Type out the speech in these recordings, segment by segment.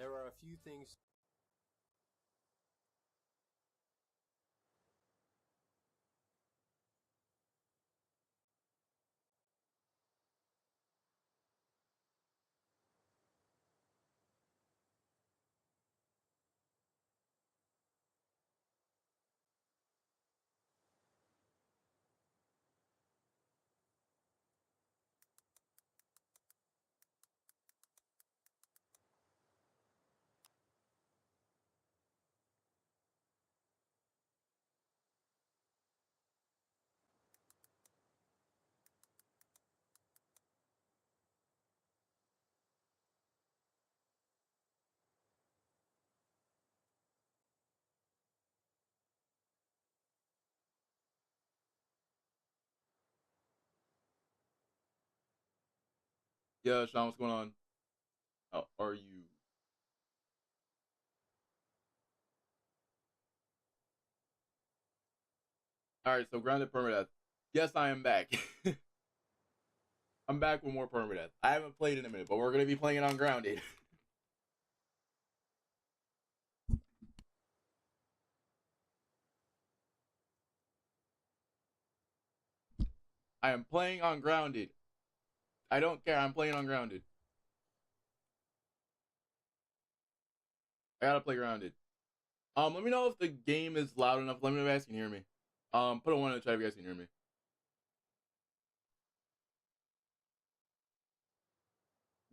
There are a few things. Yeah, Sean, what's going on? How are you? All right, so grounded permadeath. Yes, I am back. I'm back with more permadeath. I haven't played in a minute, but we're gonna be playing it on grounded. I am playing on grounded. I don't care. I'm playing on grounded. I gotta play grounded. Let me know if the game is loud enough. Let me know if you guys can hear me. Put a one in the chat if you guys can hear me.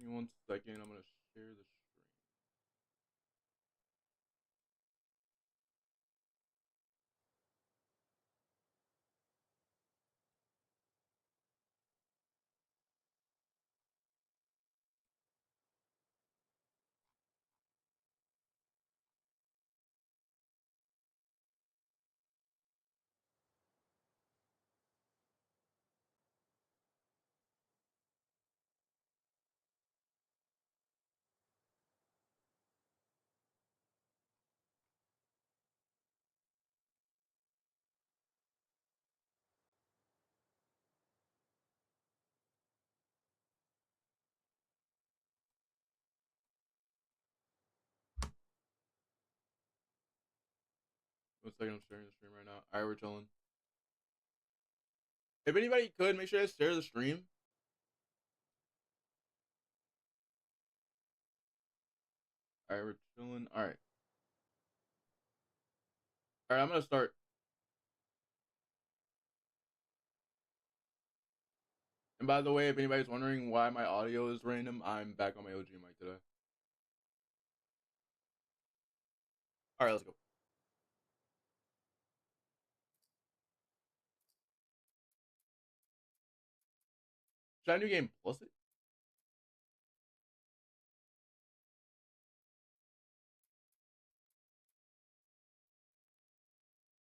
Give me 1 second. I'm gonna share the stream. 1 second. I'm sharing the stream right now. All right, we're chilling. If anybody could make sure to share the stream. All right, we're chilling. All right. All right, I'm gonna start. And by the way, if anybody's wondering why my audio is random, I'm back on my OG mic today. All right, let's go. Should I new game plus it?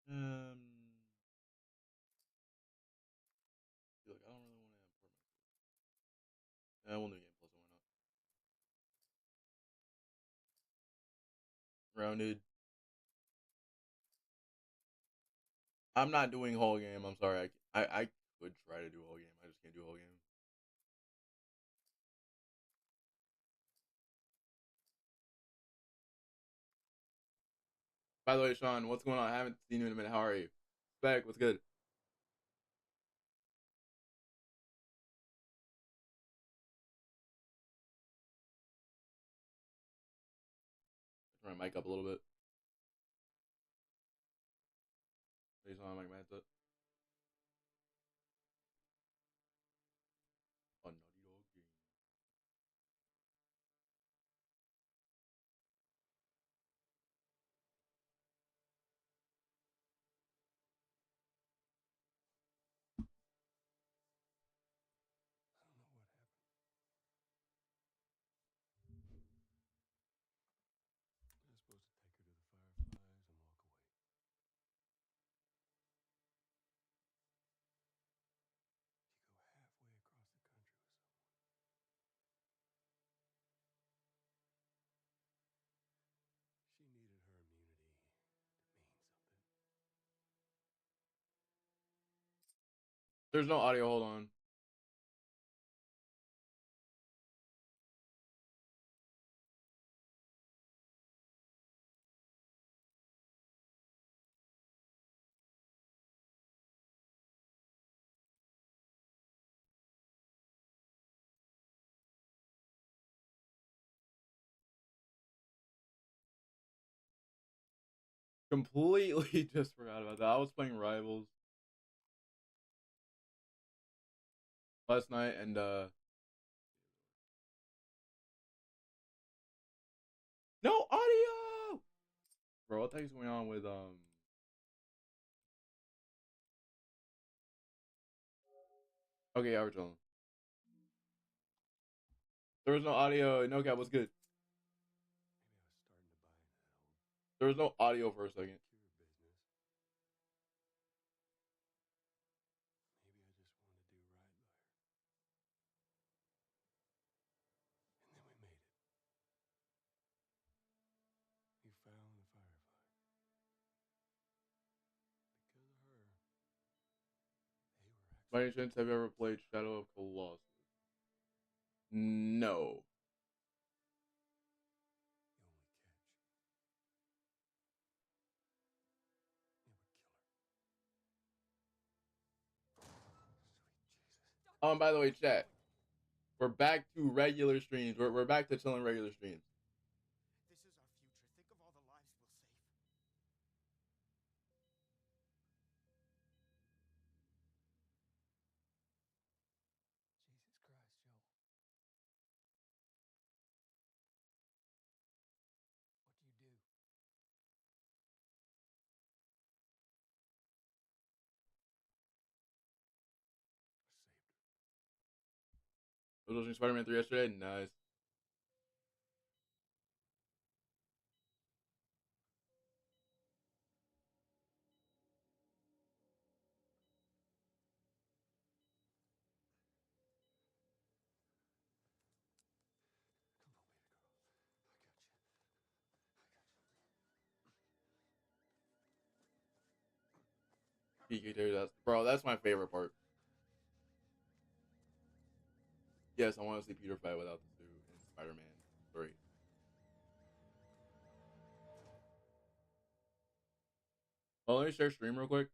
Um, feel like I don't really want to have permanent. Yeah, we'll new game plus it. Why not? Rounded. I'm not doing whole game. I'm sorry. I could try to do whole game. I just can't do whole game. By the way, Sean, what's going on? I haven't seen you in a minute. How are you? Back. What's good? Turn my mic up a little bit. Based on my headset. A Naughty Dog game. There's no audio. Hold on. Completely just forgot about that. I was playing Rivals last night, and no audio, bro. What the heck's going on with Okay, yeah, we're chilling. There was no audio. No cap was good. There was no audio for a second. By any chance, have you ever played Shadow of Colossus? No. By the way, chat. We're back to regular streams. We're back to chilling regular streams. I was watching Spider-Man 3 yesterday. Nice. PK that's bro. That's my favorite part. Yes, I want to see Peter fight without the suit in Spider-Man 3. Well, let me share stream real quick.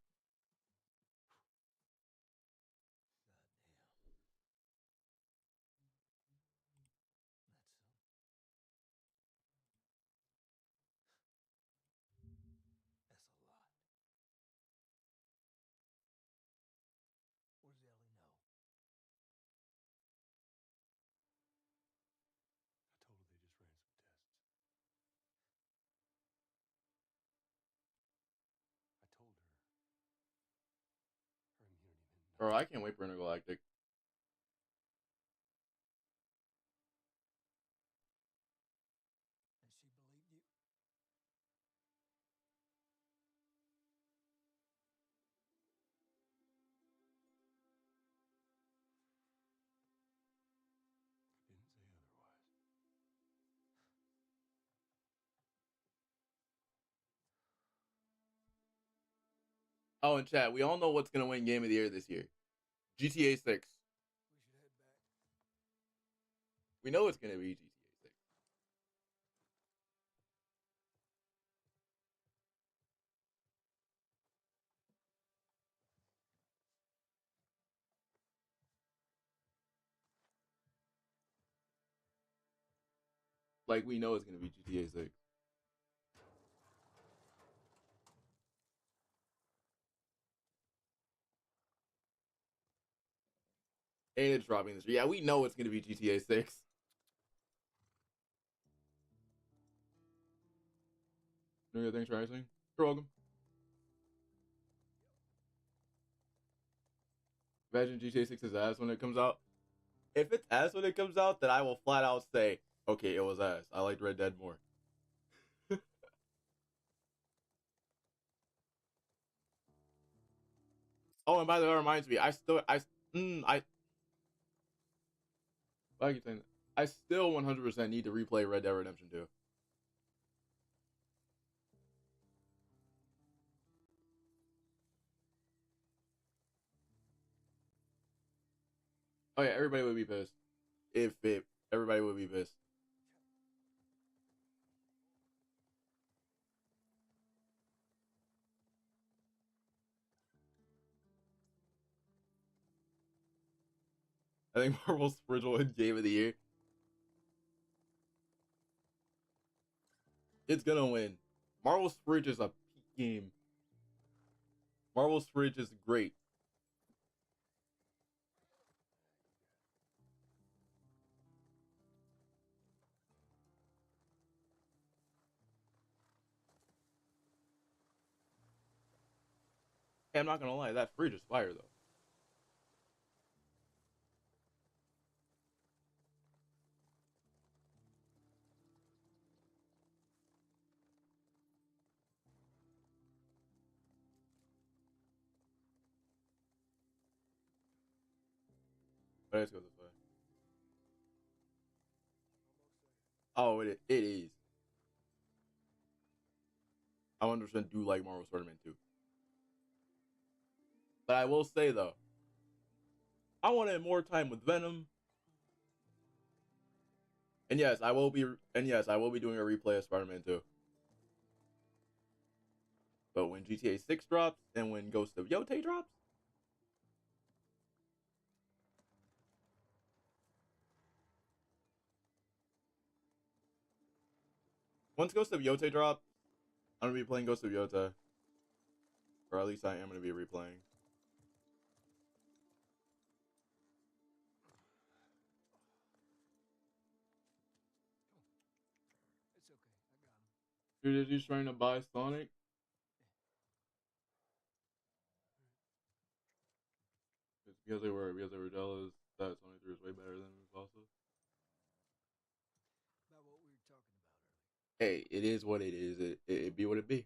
Bro, I can't wait for Intergalactic. Oh, and chat, we all know what's gonna win Game of the Year this year. GTA 6. We know it's gonna be GTA 6. Like we know it's gonna be GTA 6. And it's dropping this year. Yeah, we know it's gonna be GTA 6. No other things rising. You're welcome. Imagine GTA 6 is ass when it comes out. If it's ass when it comes out, then I will flat out say, okay, it was ass. I liked Red Dead more. Oh, and by the way, that reminds me, I keep saying that. I still 100% need to replay Red Dead Redemption 2. Oh yeah, everybody would be pissed. If it, everybody would be pissed. I think Marvel's original win Game of the Year. It's gonna win. Marvel's Fridge is a peach. game. Marvel's Fridge is great. Hey, I'm not gonna lie, that fridge is fire though. But let's go this way. Oh, it is. I 100% do like Marvel Spider-Man too. But I will say though, I wanted more time with Venom. And yes, I will be. And yes, I will be doing a replay of Spider-Man 2. But when GTA 6 drops and when Ghost of Yote drops, once Ghost of Yote drops, I'm gonna be playing Ghost of Yote, or at least I am gonna be replaying. Dude, is he trying to buy Sonic? It's because they were jealous that Sonic 3 is way better than also. Hey, it is what it is. It be what it be.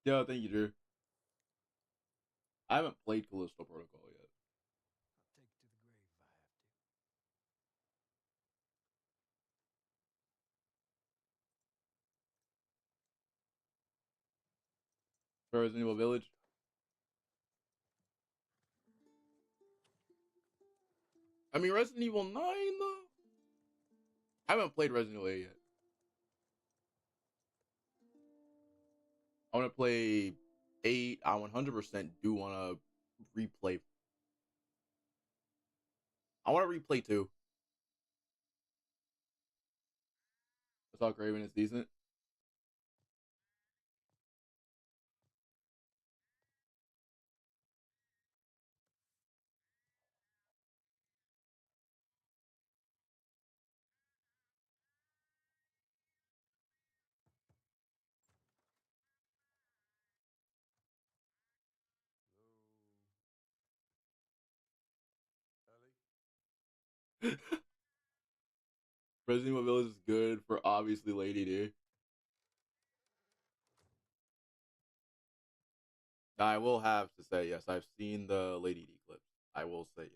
Yeah, thank you, Drew. I haven't played Callisto Protocol yet. Resident Evil Village. I mean, Resident Evil 9 though. I haven't played Resident Evil 8 yet. I want to play 8. I 100% do want to replay. I want to replay 2. I saw Craven is decent. Resident Evil Village is good for obviously Lady D. I will have to say yes. I've seen the Lady D clips. I will say yes.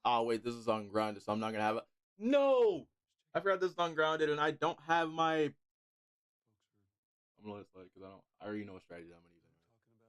Oh wait, this is ungrounded, so I'm not gonna have it. No, I forgot this is ungrounded, and I don't have my. I'm gonna let it slide because I don't. I already know what strategy I'm gonna use. Anyway.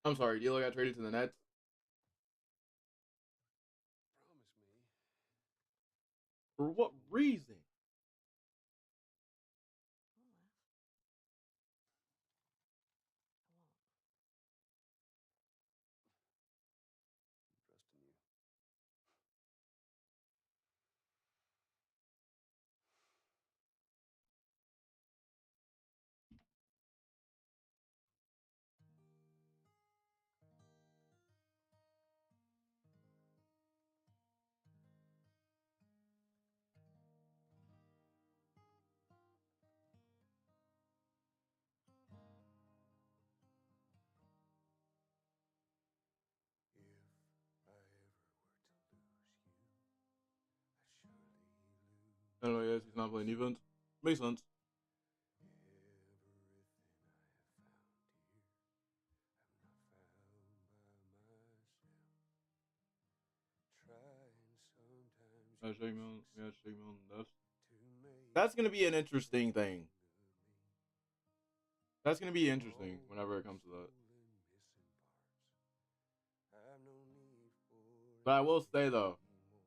I'm sorry, D'Lo got traded to the Nets. Promise me. For what reason? Don't laugh. I won't. I'm trusting you. If I ever were to lose you, I surely lose. I don't know. Yes, he's not playing defense. Makes sense. Everything I have found here, I've not found by myself. Trying sometimes Yeah, shake me on. Yeah, shake me on the left. to make That's gonna be an interesting something thing. of me. That's gonna be interesting All whenever it those comes to that. stolen missing parts. I've no need for But I will say though, anymore.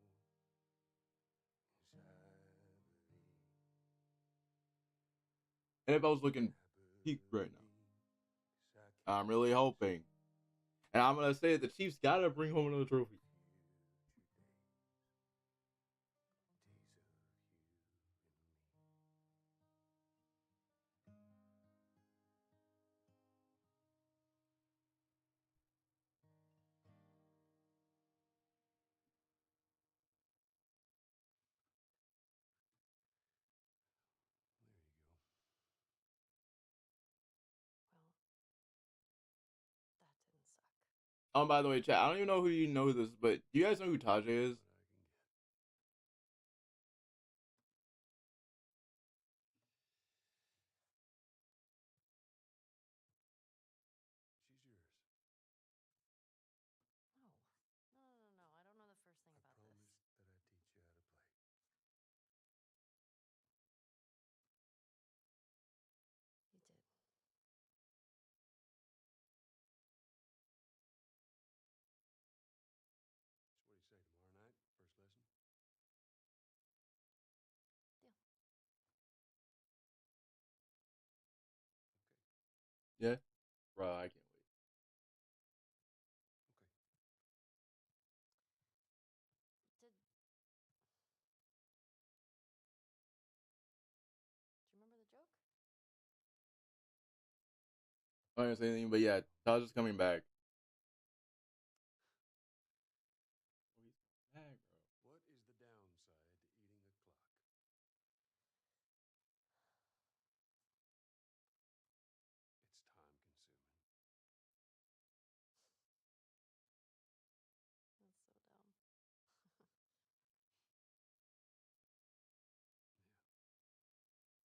Yes, NFL is looking peak right now. 'cause I I'm really hoping, and I'm gonna say the Chiefs gotta bring home another trophy. Well, that didn't suck. By the way, chat. I don't even know who you know this, but do you guys know who Tajay is? She's yours. No. No. I don't know the first thing I about this. promised that I'd teach you how to play. You did. So what do you say, tomorrow night? First lesson? Deal. Okay. Yeah, bro. I can't wait. Okay. Do you remember the joke? I'm not gonna say anything, but yeah, Taj is coming back. Oh, he's back, bro. What is the downside to eating a clock? It's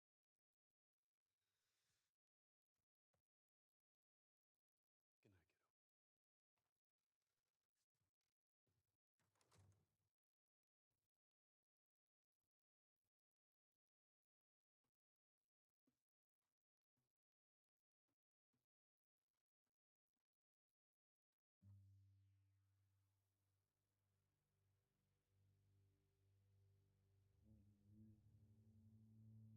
time consuming. That's so dumb.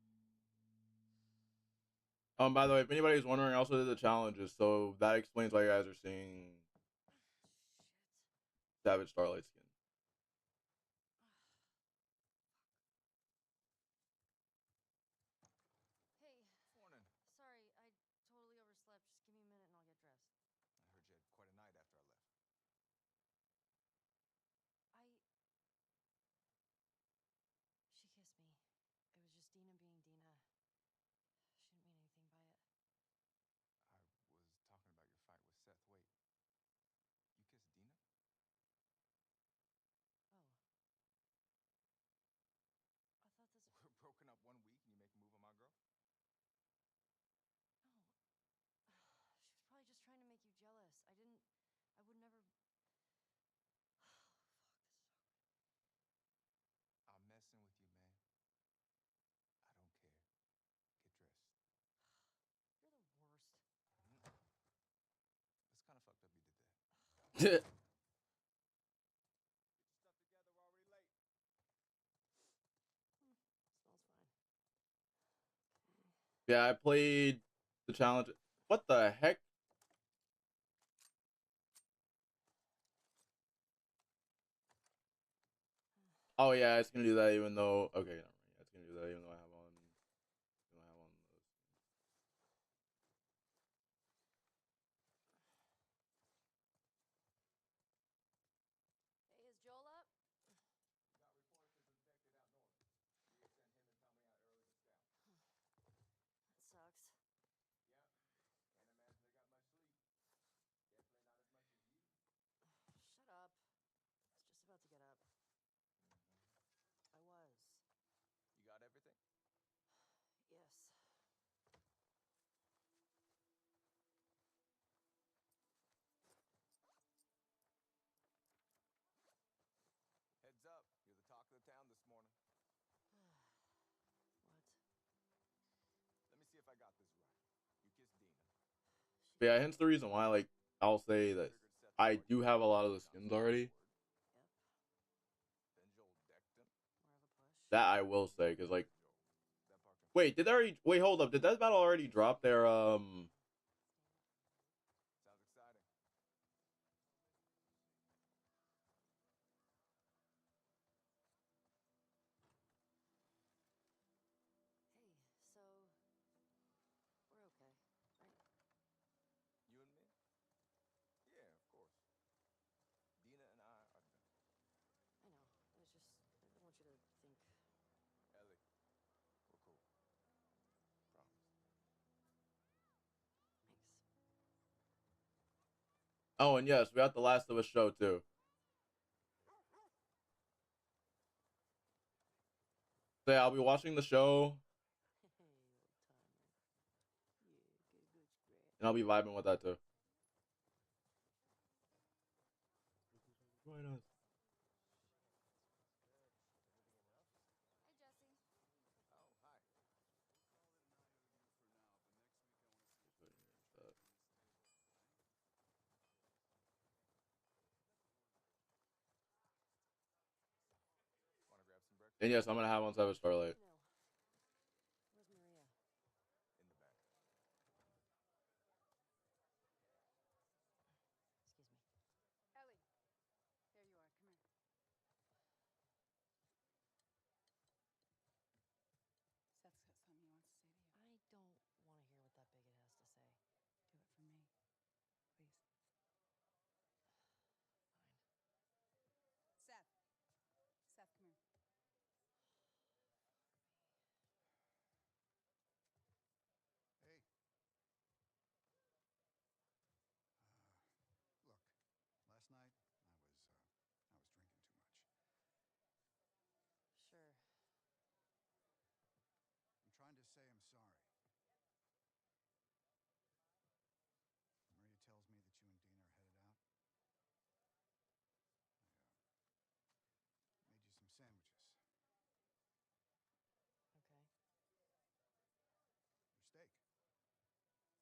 Good night, kiddo. By the way, if anybody's wondering, I also did the challenges, so that explains why you guys are seeing Shit. Savage Starlight skin. Hey. Morning. Sorry, I totally overslept. Just give me a minute and I'll get dressed. I heard you had quite a night after I left. She kissed me. It was just Dina being Dina. She didn't mean anything by it. I was talking about your fight with Seth. Wait, you kissed Dina? Yeah, I played the challenge. What the heck? Oh yeah, it's gonna do that even though. Okay, never mind. Yeah, it's gonna do that even though I have on. Even though I have on this. Hey, is Joel up? That sucks. Shut up. I was just about to get up. I was. You got everything? Yes. Heads up. You're the talk of the town this morning. What? Let me see if I got this right. You kissed Dina. But yeah, hence the reason why, like, I'll say that I do have a lot of the skins already. Yep. Then Joel decked him. More of a push. That I will say, because like, That part can wait, did they already? Wait, hold up. Did that battle already drop their sounds exciting. Hey, so we're okay, right? You and me? Yeah, of course. Dina and I are done. I know. It's just I don't want you to think. Ellie, we're cool. Promise. Thanks. Oh, and yes, we got the Last of Us show too. So yeah, I'll be watching the show Hey, old timer. Yeah, get a good scratch. and I'll be vibing with that too. Join us. Hey, Jesse. Oh, hi. Want to grab some breakfast? And yes, I'm gonna have on Seven Starlight. No. Where's Maria? In the back. Excuse me. Ellie, there you are. Come here. Seth's got something he wants to say to you. I don't want to hear what that bigot has to say. Do it for me, please. Fine. Seth. Seth, come here. Hey. Look, last night I was drinking too much. Sure. I'm trying to say I'm sorry. Maria tells me that you and Dina are headed out. I made you some sandwiches. Okay. Your steak. Thank you, Seth. Yeah. Well, you be safe out there. Yep. I appreciate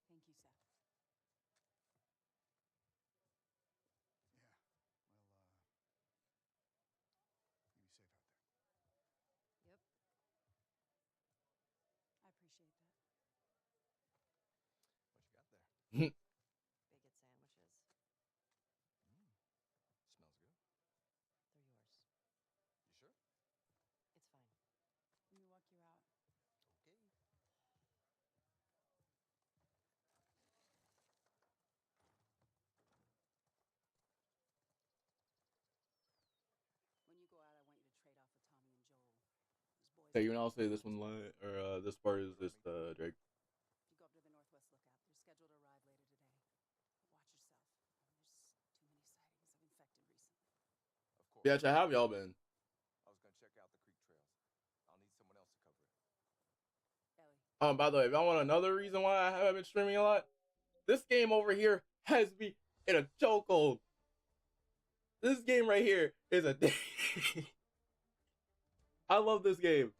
that. What you got there? Bigot sandwiches. Smells good. They're yours. You sure? It's fine. Let me walk you out. Okay. When you go out, I want you to trade off with Tommy and Joel. Those boys. Okay, you and I'll say this one line or this part is just Drake. You go up to the Northwest Lookout. They're scheduled to arrive later today. But watch yourself. There's too many sightings of infected recently. Of course. Yeah, I have y'all been. I was gonna check out the creek trails. I'll need someone else to cover it. Ellie. By the way, if y'all want another reason why I haven't been streaming a lot, this game over here has me in a chokehold. This game right here is a I love this game.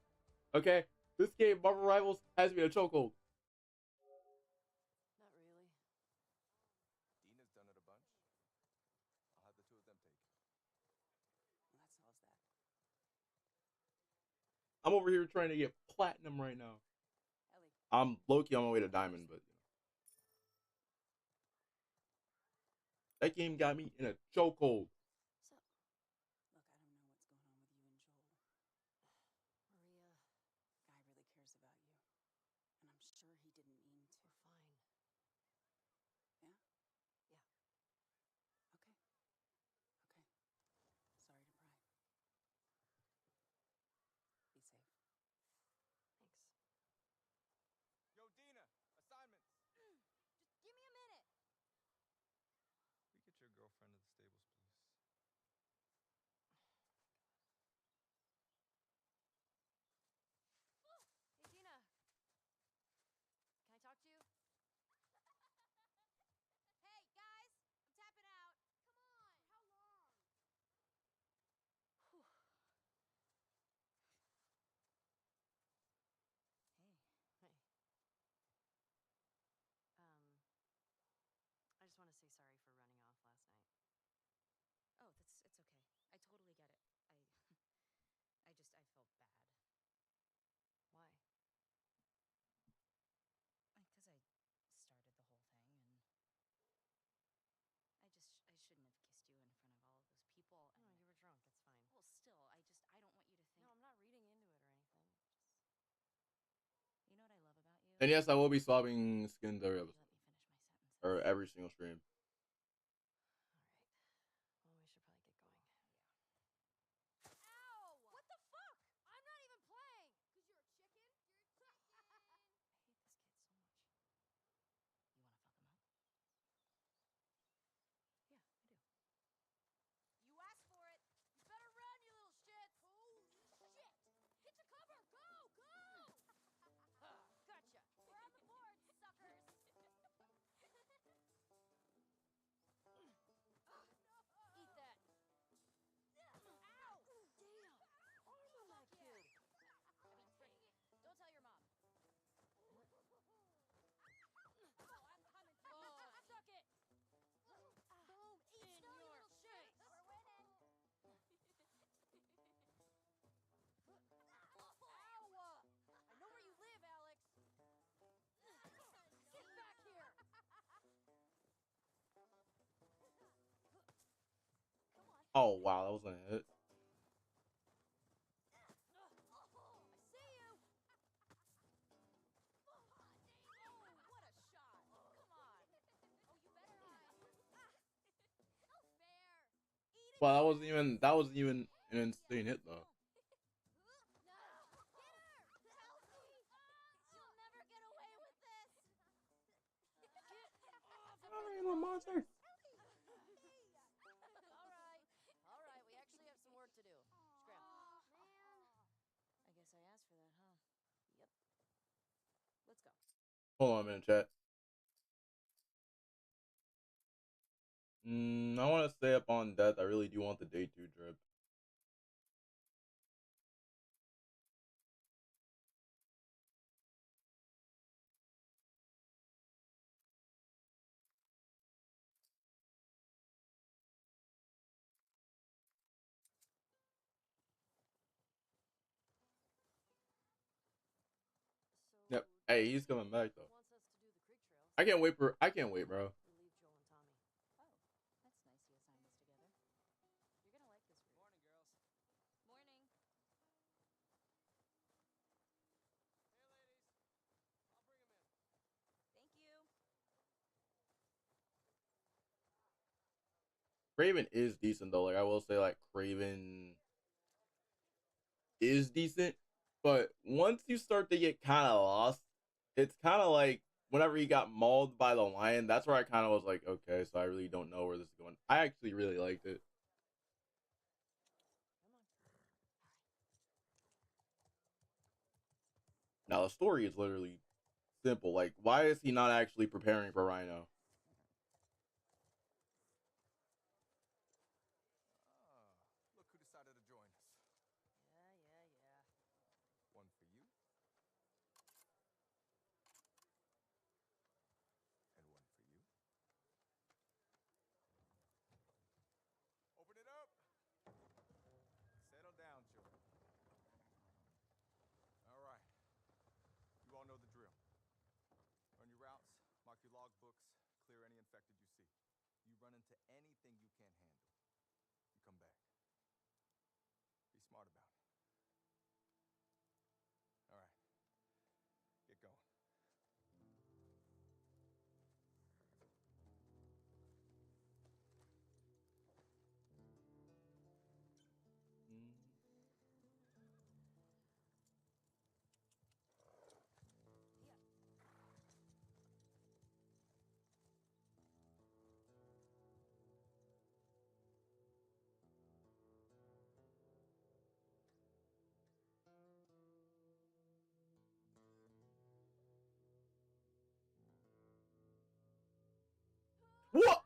Okay? This game, Marvel Rivals, has me in a chokehold. Not really. Dina's done it a bunch. I'm over here trying to get platinum right now. Ellie, I'm low-key on my way to diamond, but that game got me in a chokehold. So, look, I don't know what's going on with you and Joel. Maria, Guy really cares about you. And I'm sure he didn't mean to. we're fine. Yeah? Yeah. Okay. Okay. Sorry to pry. Be safe. Thanks. Yo, Dina, assignments. Just give me a minute. We get your girlfriend to the stables, please. Hey, Dina. Can I talk to you? Hey, guys! I'm tapping out. Come on! How long? Whew. Hey. Hey. I just want to say sorry for running off last night. Oh, it's okay. I totally get it. I felt bad. Why? Because I started the whole thing and I shouldn't have kissed you in front of all of those people. No, you were drunk. It's fine. Well, still, I don't want you to think. No, I'm not reading into it or anything. You know what I love about you? And yes, I will be swapping skins every You episode let me finish my sentences. or every single stream. All right. Well, we should probably get going. Yeah. Ow! What the fuck? I'm not even playing! Because you're a chicken? You're a chicken! I hate this kid so much. You want to fuck him up? Yeah, I do. You asked for it. You better run, you little shit! Holy shit! Hit the cover! Go! Go! Gotcha! We're on the board, suckers. Eat that! Ow! Damn! Arm on that kid! Don't tell your mom. Oh, I'm coming for you. Suck it! Boom! Eat snow, you little shit! We're winning. Ow! I know where you live, Alex! Get back here! Come on. Oh wow, that was gonna hit. I see you! Oh, what a shot. Come on. Oh, you better hide. No fair. Eat it. Wow, that wasn't even an insane hit though. No. Get her. Help me. You'll never get away with this. Get off of I'm a monster. All right, we actually have some work to do. Scram. Man. I guess I asked for that, huh? Yep. Let's go. Hold on a minute, chat. I want to stay up on death. I really do want the day 2 drip. So, Yep. Hey, he's coming back though. wants us to do the creek trails. I can't wait, bro. I can't wait, bro. Relieve Joel and Tommy. Oh, that's nice you assigned us together. You're gonna like this route. Morning, girls. Morning. Hey, ladies. I'll bring them in. Thank you. Craven is decent though. Like I will say, like Craven is decent, but once you start to get kind of lost, it's kind of like whenever he got mauled by the lion. That's where I kind of was like, okay, so I really don't know where this is going. I actually really liked it. Come on. Now the story is literally simple. Like, why is he not actually preparing for Rhino? Look who decided to join us. Yeah. One for you. And one for you. Open it up. Settle down, children. books, clear any infected you see. You run into anything you can't handle, you come back. Be smart about it. All right, get going. Mm. What?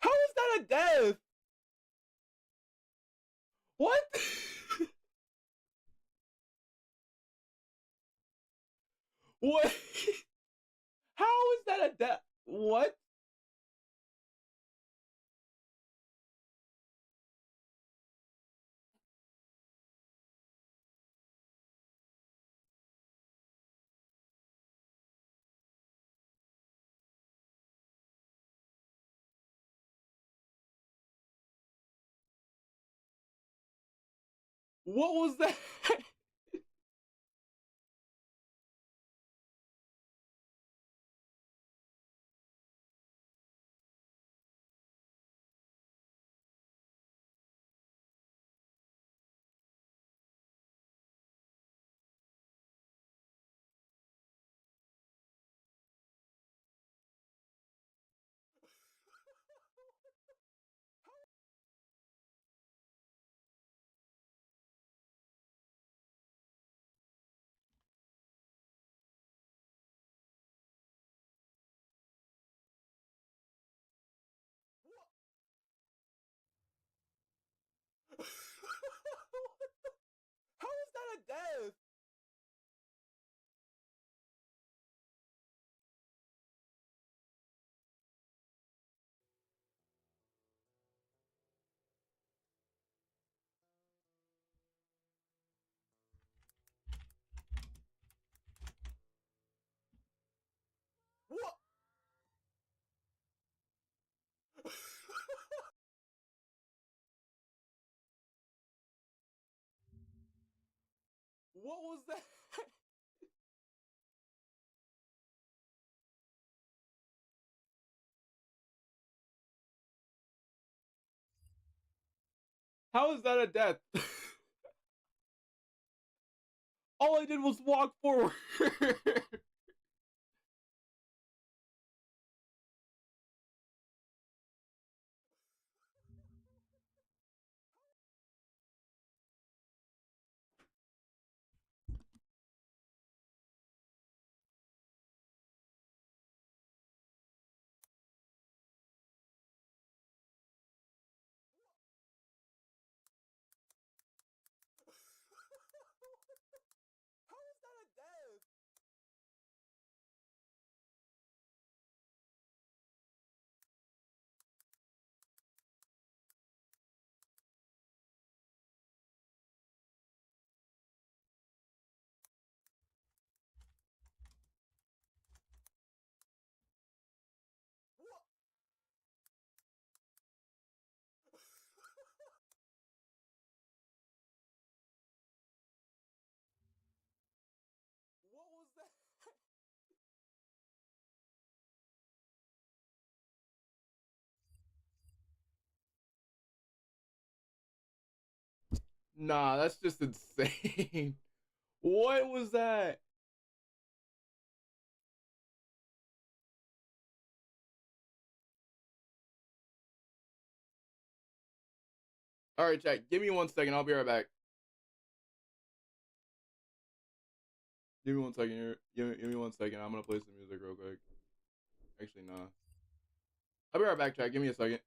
How is that a death? What? What? How is that a death? What? What was that? How is that a death? What? What was that? How is that a death? All I did was walk forward. How is that a death? What? What was that? Nah, that's just insane. What was that? All right, chat. Give me 1 second. I'll be right back. Give me 1 second here. Give me 1 second. I'm gonna play some music real quick. Actually, nah. I'll be right back, chat. Give me a second.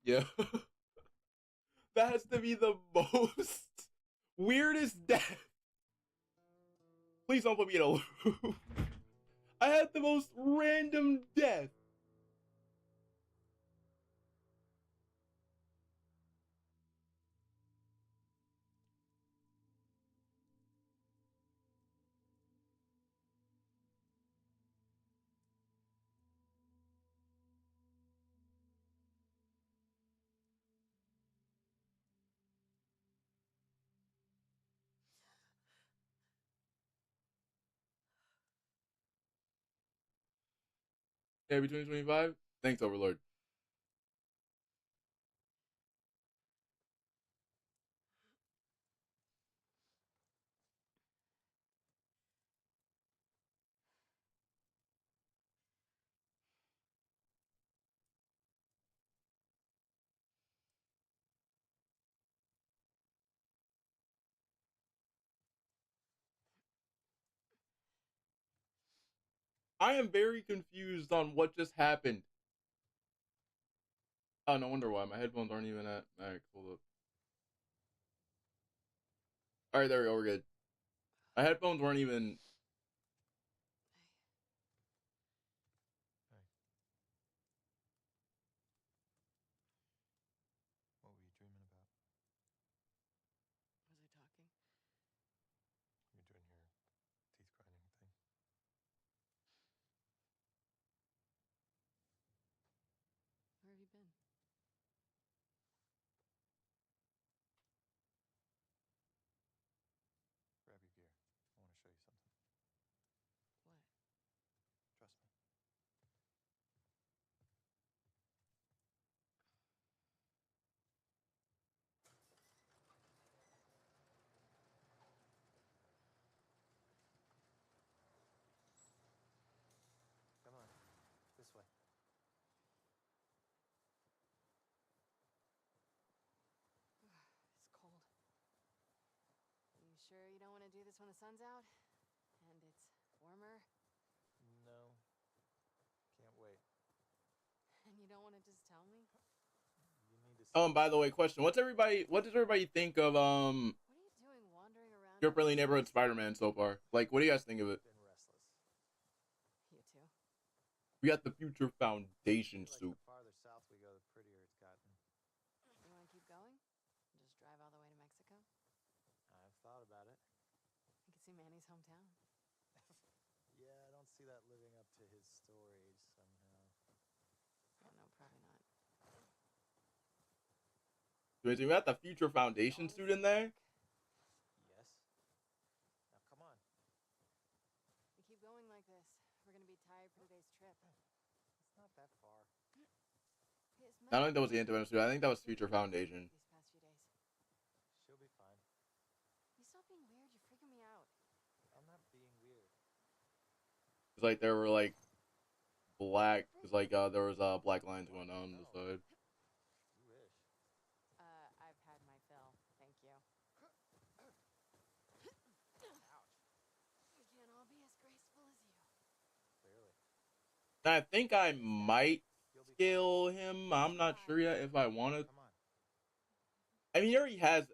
Yeah. That has to be the most weirdest death. Please don't put me in a loop. I had the most random death. Yeah, between 25. Thanks, Overlord. I am very confused on what just happened. Oh, no wonder why. My headphones aren't even at max. Hold up. Alright, there we go. We're good. My headphones weren't even. Hey. What were you dreaming about? Was I talking? You're doing your teeth grinding thing. Where have you been? Grab your gear. I want to show you something. What? Trust me. Come on. This way. It's cold. You sure you don't want to do this when the sun's out? And it's warmer? No. Can't wait. And you don't want to just tell me? You need to see. Oh, and by the way, question: What does everybody think of What are you doing wandering around? Your Friendly Neighborhood Spider-Man so far? Like, what do you guys think of it? Been restless. You too? We got the Future Foundation Like suit. the farther south we go, the prettier it's gotten. You want to keep going? Just drive all the way to Mexico? I've thought about it. You can see Manny's hometown. Yeah, I don't see that living up to his stories somehow. Oh, no, probably not. Wait, so we got the Future Foundation suit in there? Yes. Now come on. We keep going like this. We're gonna be tired for today's trip. It's not that far. Hey, is I don't think that Mel- was the Antivenom suit. I think that was Future Foundation. These past few days. She'll be fine. You stop being weird. You're freaking me out. I'm not being weird. It's like there were like black. It's like there was black lines going on the side. You wish. I've had my fill. Thank you. Ouch. We can't all be as graceful as you. Clearly. I think I might You'll be scale him. I'm not sure yet if I want to. fine. Come on. I mean, he already has.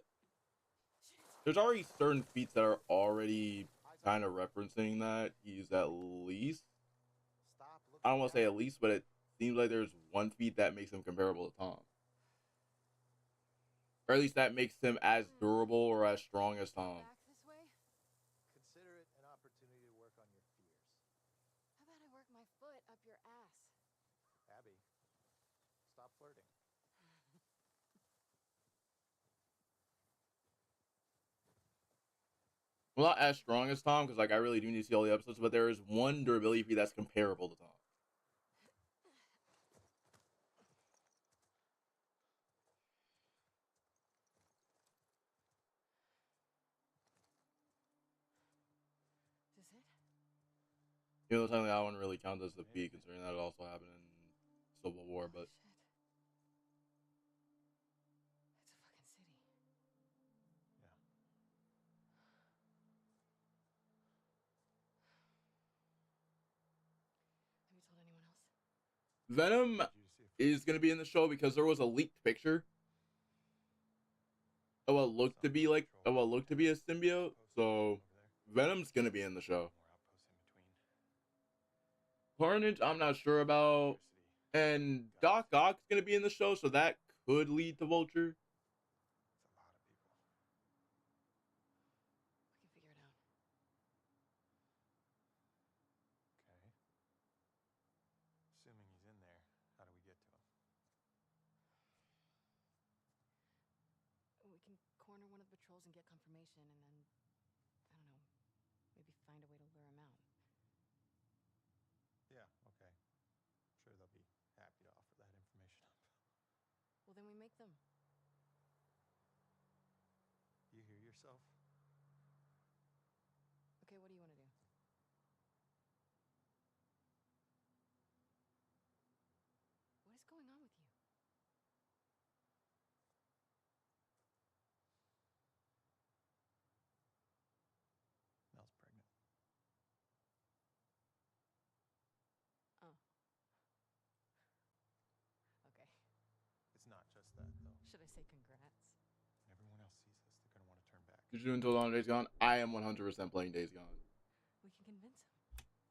There's already certain feats that are already Eyes kind of on. referencing that he's at least. Stop looking I don't want to say down. at least, but it seems like there's one feat that makes him comparable to Tom. Or at least that makes him as durable or as strong as Tom. Back this way? Consider it an opportunity to work on your fears. How about I work my foot up your ass? Abby, stop flirting. Well, not as strong as Tom, because like I really do need to see all the episodes, but there is one durability feat that's comparable to Tom. Is this it? You know, technically that one really counts as the feat, considering that it also happened in Civil War, but. Shit. It's a fucking city. Yeah. Have you told anyone else? Venom I need you to see it is going to be in the show because there was a leaked picture of what looked to be a symbiote. So Venom's going to be in the show. Carnage, I'm not sure about. And Doc Ock's going to be in the show, so that could lead to Vulture. We can figure it out. Okay. Assuming he's in there, how do we get to him? We can corner one of the patrols and get confirmation, and then, I don't know, maybe find a way to lure him out. Yeah, okay. I'm sure they'll be happy to offer that information up. Well, then we make them. You hear yourself? Okay, what do you want to do? What is going on with you? Mel's pregnant. Oh. Okay. It's not just that, though. Should I say congrats? When everyone else sees this, they're gonna want to turn back. Did you do until Dawn of Days Gone? I am 100% playing Days Gone. We can convince him,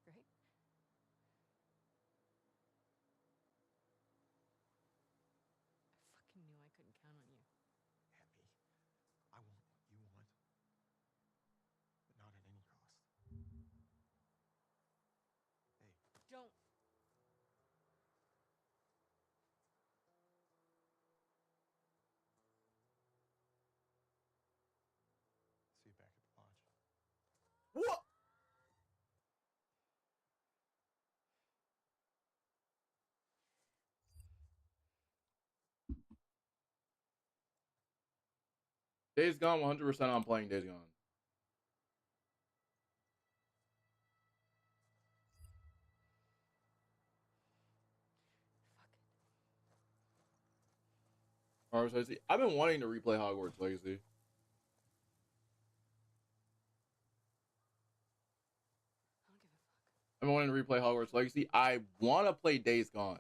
right? I fucking knew I couldn't count on you. Abby, I want what you want, but not at any cost. Hey, Don't. see you back at the launch. What? Days Gone, 100% I'm playing Days Gone. Fuck it. Hogwarts Legacy. I've been wanting to replay Hogwarts Legacy. I don't give a fuck. I've been wanting to replay Hogwarts Legacy. I want to play Days Gone.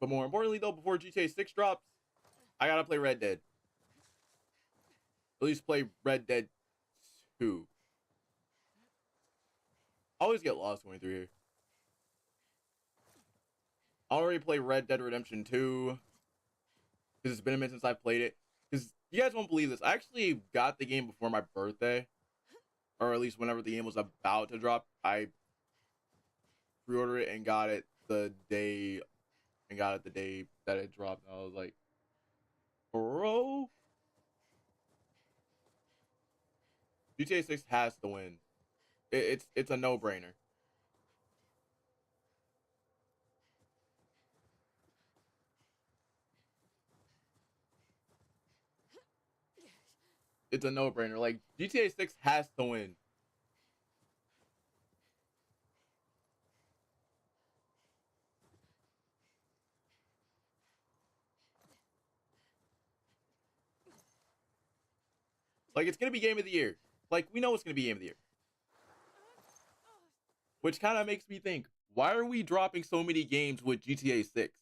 But more importantly, though, before GTA 6 drops, I gotta play Red Dead. At least play Red Dead 2. I always get lost going through here. I already play Red Dead Redemption 2. Because it's been a minute since I played it. Because you guys won't believe this. I actually got the game before my birthday. Or at least whenever the game was about to drop. I pre-ordered it and got it the day that it dropped. And I was like, bro, GTA 6 has to win. It's a no-brainer. It's a no-brainer. Like, GTA 6 has to win. Like, it's going to be Game of the Year. Like, we know it's going to be Game of the Year. Which kind of makes me think, why are we dropping so many games with GTA 6? He got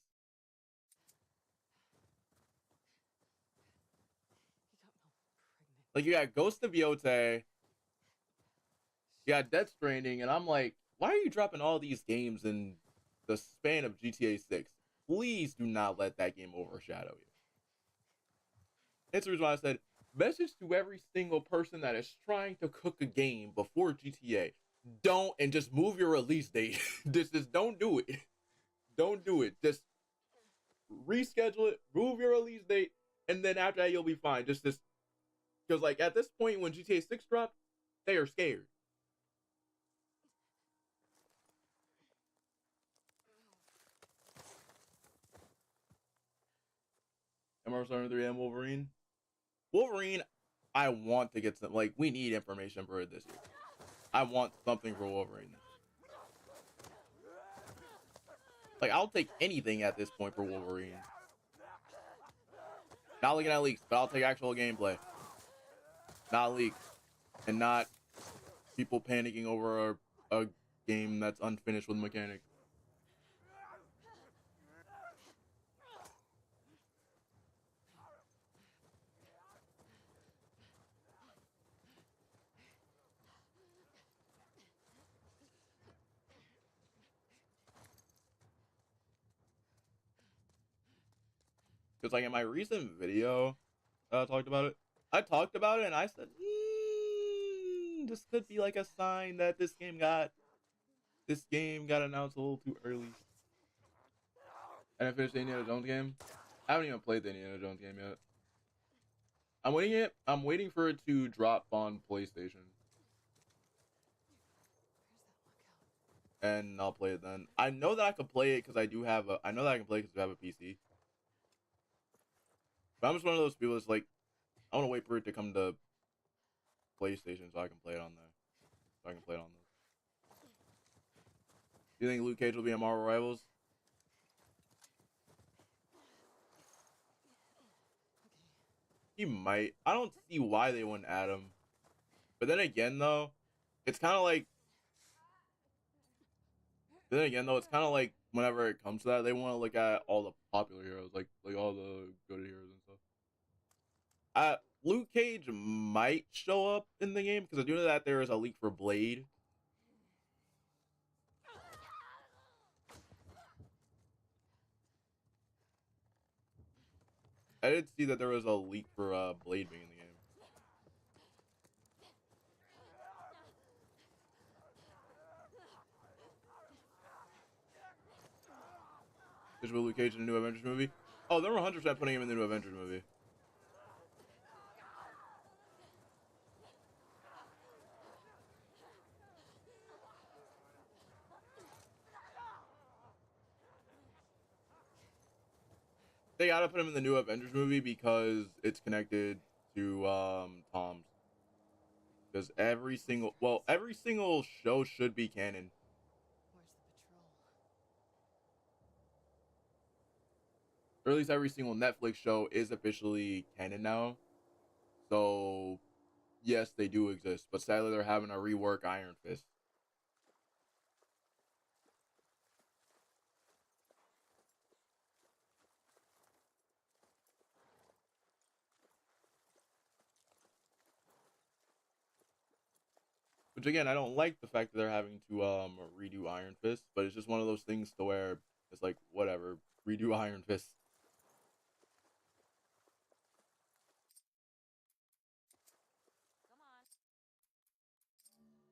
Mel pregnant. Like, you got Ghost of Yotei, you got Death Stranding, and I'm like, why are you dropping all these games in the span of GTA 6? Please do not let that game overshadow you. That's the reason why I said, message to every single person that is trying to cook a game before GTA. Don't, and just move your release date. just don't do it. Don't do it. Just reschedule it, move your release date, and then after that, you'll be fine. Just because, like, at this point, when GTA 6 dropped, they are scared. MR73 and Wolverine. Wolverine, I want to get some. Like, we need information for it this year. I want something for Wolverine. Like, I'll take anything at this point for Wolverine. Not looking at leaks, but I'll take actual gameplay. Not leaks. And not people panicking over a game that's unfinished with mechanics. Because, like, in my recent video, I talked about it. I talked about it and I said, this could be like a sign that this game got announced a little too early. And I finished the Indiana Jones game. I haven't even played the Indiana Jones game yet. I'm waiting for it to drop on PlayStation. And I'll play it then. I know that I can play it because I do have a. I know that I can play it because I have a PC. But I'm just one of those people that's like, I want to wait for it to come to PlayStation so I can play it on there. So I can play it on this. Do you think Luke Cage will be in Marvel Rivals? He might. I don't see why they wouldn't add him. But then again, though, it's kind of like. Then again, though, it's kind of like whenever it comes to that, they want to look at all the popular heroes, like all the good heroes and stuff. Luke Cage might show up in the game because I do know that there is a leak for Blade. I did see that there was a leak for Blade being in the game. Is Luke Cage in the new Avengers movie? Oh, they're 100% putting him in the new Avengers movie. They gotta put him in the new Avengers movie because it's connected to Tom's. Because every single show should be canon. Where's the patrol? Or at least every single Netflix show is officially canon now. So yes, they do exist, but sadly they're having to rework Iron Fist. Which again, I don't like the fact that they're having to redo Iron Fist, but it's just one of those things to where it's like whatever, redo Iron Fist. Come on.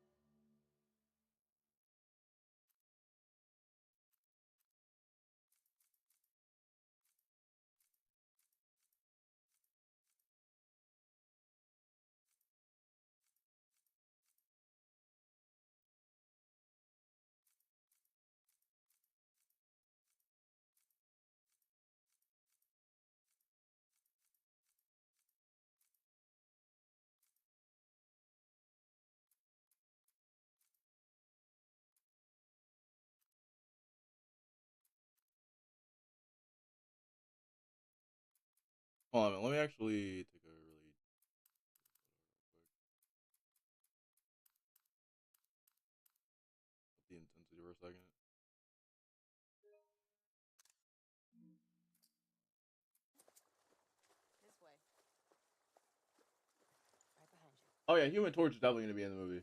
Hold on a minute, let me actually take a really the intensity for a second. This way. Right behind you. Oh yeah, Human Torch is definitely gonna be in the movie.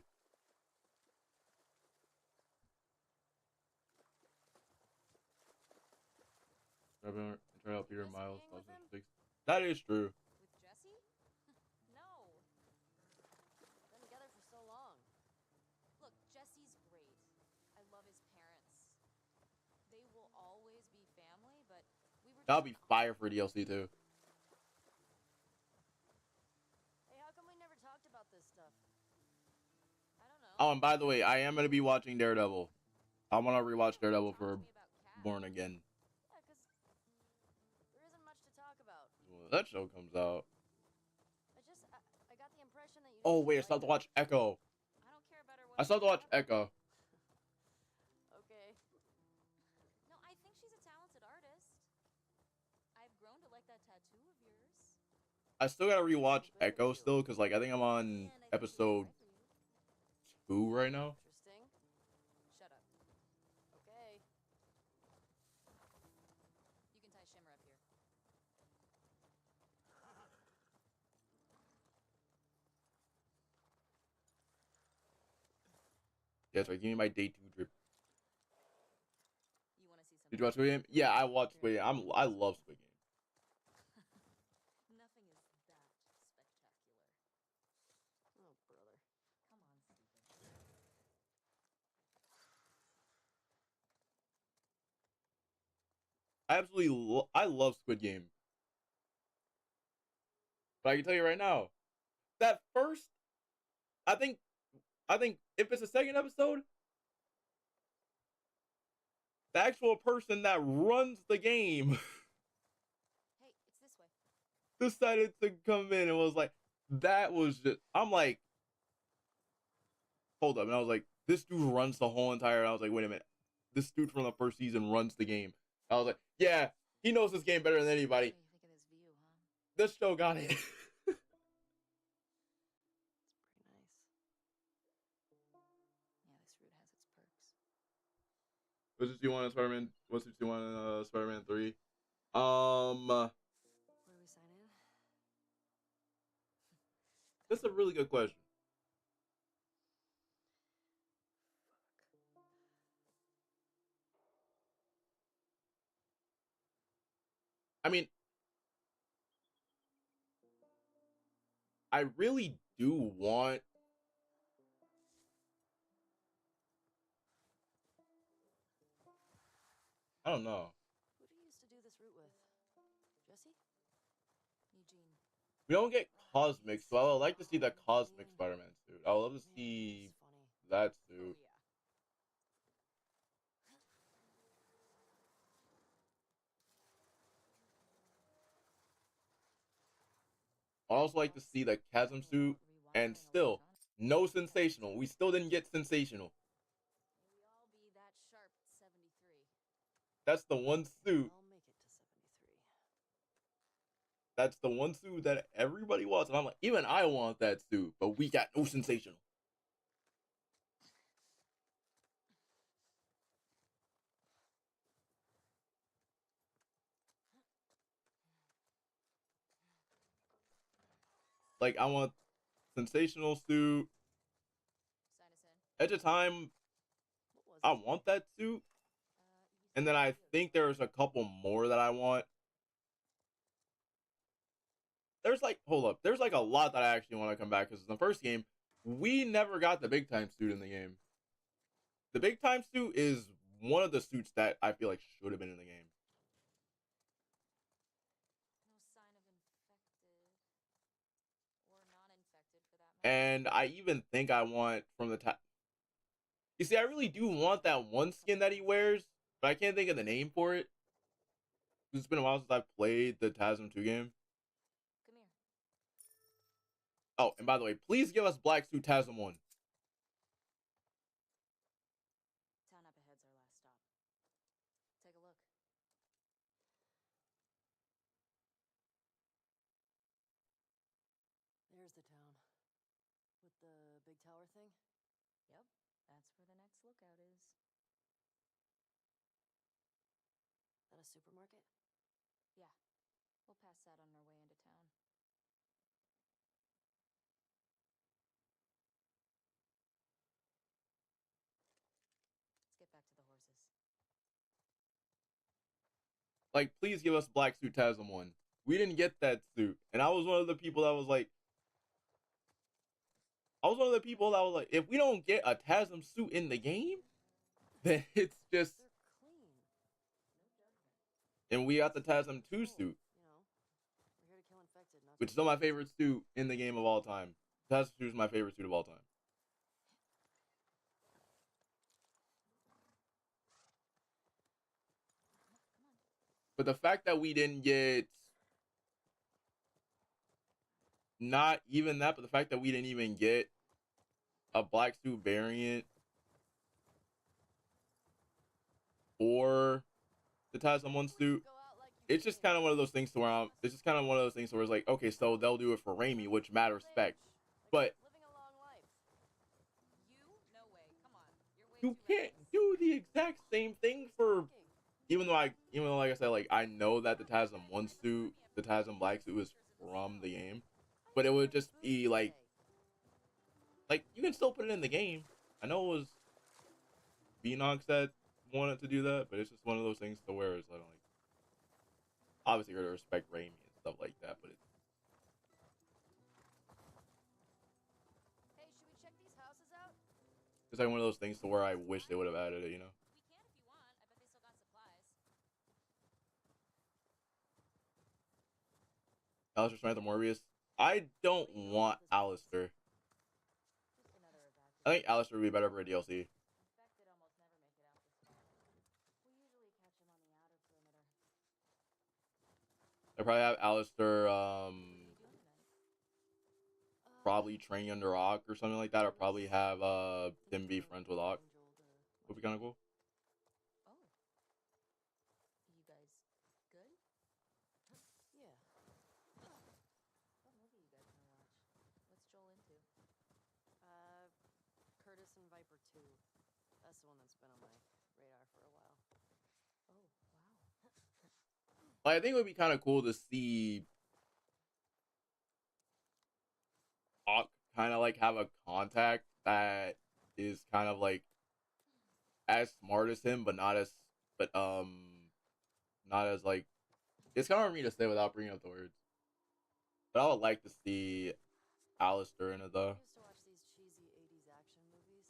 Try out Peter Just Miles. being with him? That is true. With Jesse? No. Been together for so long. Look, Jesse's great. I love his parents. They will always be family, but we were That'll just... be fire for DLC too. Hey, how come we never talked about this stuff? I don't know. Oh, and by the way, I am gonna be watching Daredevil. I want to rewatch Daredevil for Born Again. Yeah, because there isn't much to talk about. When that show comes out. I got the impression that you... Oh wait, I still have to watch Echo. I don't care about her. I still have to watch Echo. Okay. No, I think I still gotta rewatch Echo still, because like I think I'm on And I think he was episode right for you. 2 right now. Interesting. Shut up. Okay. You can tie Shimmer up here. Yeah, that's right. Give me my day 2 drip. You want to see something? Did you watch Squid Game? Yeah, I watched Squid Game. I love Squid Game. Nothing is that spectacular. Oh, brother. Come on, Steven. I absolutely I love Squid Game. But I can tell you right now, that first, I think if it's a second episode, the actual person that runs the game Hey, it's this way. decided to come in and was like, that was just, I'm like, hold up. And I was like, this dude runs the whole entire, and I was like, wait a minute. This dude from the first season runs the game. I was like, yeah, he knows this game better than anybody. What do you think of this view, huh? This show got it. It's pretty nice. Yeah, this route has its perks. What's this you want in Spider-Man? What's this you want in Spider-Man 3? Where do we sign in? That's a really good question. I mean, I really do want. I don't know. Who do you used to do this route with? Jesse? Eugene. We don't get Cosmic, so I would like to see the Cosmic Spider-Man suit. I would love to Man, see he's funny. that Oh, suit. yeah. I'd also like to see the Chasm suit, and still, no Sensational. We still didn't get Sensational. May we all be that sharp 73. That's the one suit. I'll make it to 73. That's the one suit that everybody wants. And I'm like, even I want that suit, but we got no Sensational. Like, I want Sensational suit. Sign us in. Edge of Time, What was I it? want that suit. You And then said I video think game. there's a couple more that I want. There's like, hold up. There's like a lot that I actually want to come back, because in the first game, we never got the big time suit in the game. The big time suit is one of the suits that I feel like should have been in the game. No sign of infected. Or non-infected, for that matter. And I even think I want from the time. You see, I really do want that one skin that he wears, but I can't think of the name for it. It's been a while since I've played the TASM 2 game. Come here. Oh, and by the way, please give us Black Suit TASM 1. Town up ahead's our last stop. Take a look. There's the town. With the big tower thing? Yep, that's where the next lookout is. That a supermarket? Yeah, we'll pass that on our way into town. Let's get back to the horses. Like, please give us Black Suit TASM 1. We didn't get that suit. And I was one of the people that was like, if we don't get a TASM suit in the game, then it's just, They're clean. No judgment. and we got the TASM 2 Cool, suit, you know. We're here to kill infected, not which is still my favorite suit in the game of all time. TASM 2 is my favorite suit of all time. But the fact that we didn't get, not even that, but the fact that we didn't even get a black suit variant or the TASM 1 suit, Go out like it's just kind of one of those things to where it's just kind of one of those things where it's like, okay, so they'll do it for Raimi, which mad respect, but Living a long life. You? No way. Come on. You're way you too can't reckless. do the exact same thing for. Talking. Even though like I said, like I know that the TASM one suit, the TASM black suit is from the game, but it would just be like you can still put it in the game. I know it was Beanox that wanted to do that, but it's just one of those things to where it's like obviously you're to respect Raimi and stuff like that, but Hey, should we check these houses out? it's like one of those things to where I wish they would have added it, you know. We can if you want. I bet they still got supplies. Alistair Smith or Morbius. I don't want Alistair. Just another evacuation. I think Alistair would be better for a DLC. Infected almost never make it out this far. We usually catch them on the outer perimeter. They probably have Alistair What are you doing tonight? probably train under Ock or something like that, or probably have them be friends with Ock. Would be kind of cool. Oh. You guys good? Yeah. What movie you guys gonna watch? What's Joel into? Curtis and Viper 2. That's the one that's been on my radar for a while. Oh, wow. Like, I think it would be kind of cool to see Ock kind of like have a contact that is kind of like as smart as him, but not as like it's kind of hard for me to say without bringing up the words. But I would like to see Alistair in it though. I used to watch these cheesy 80s action movies.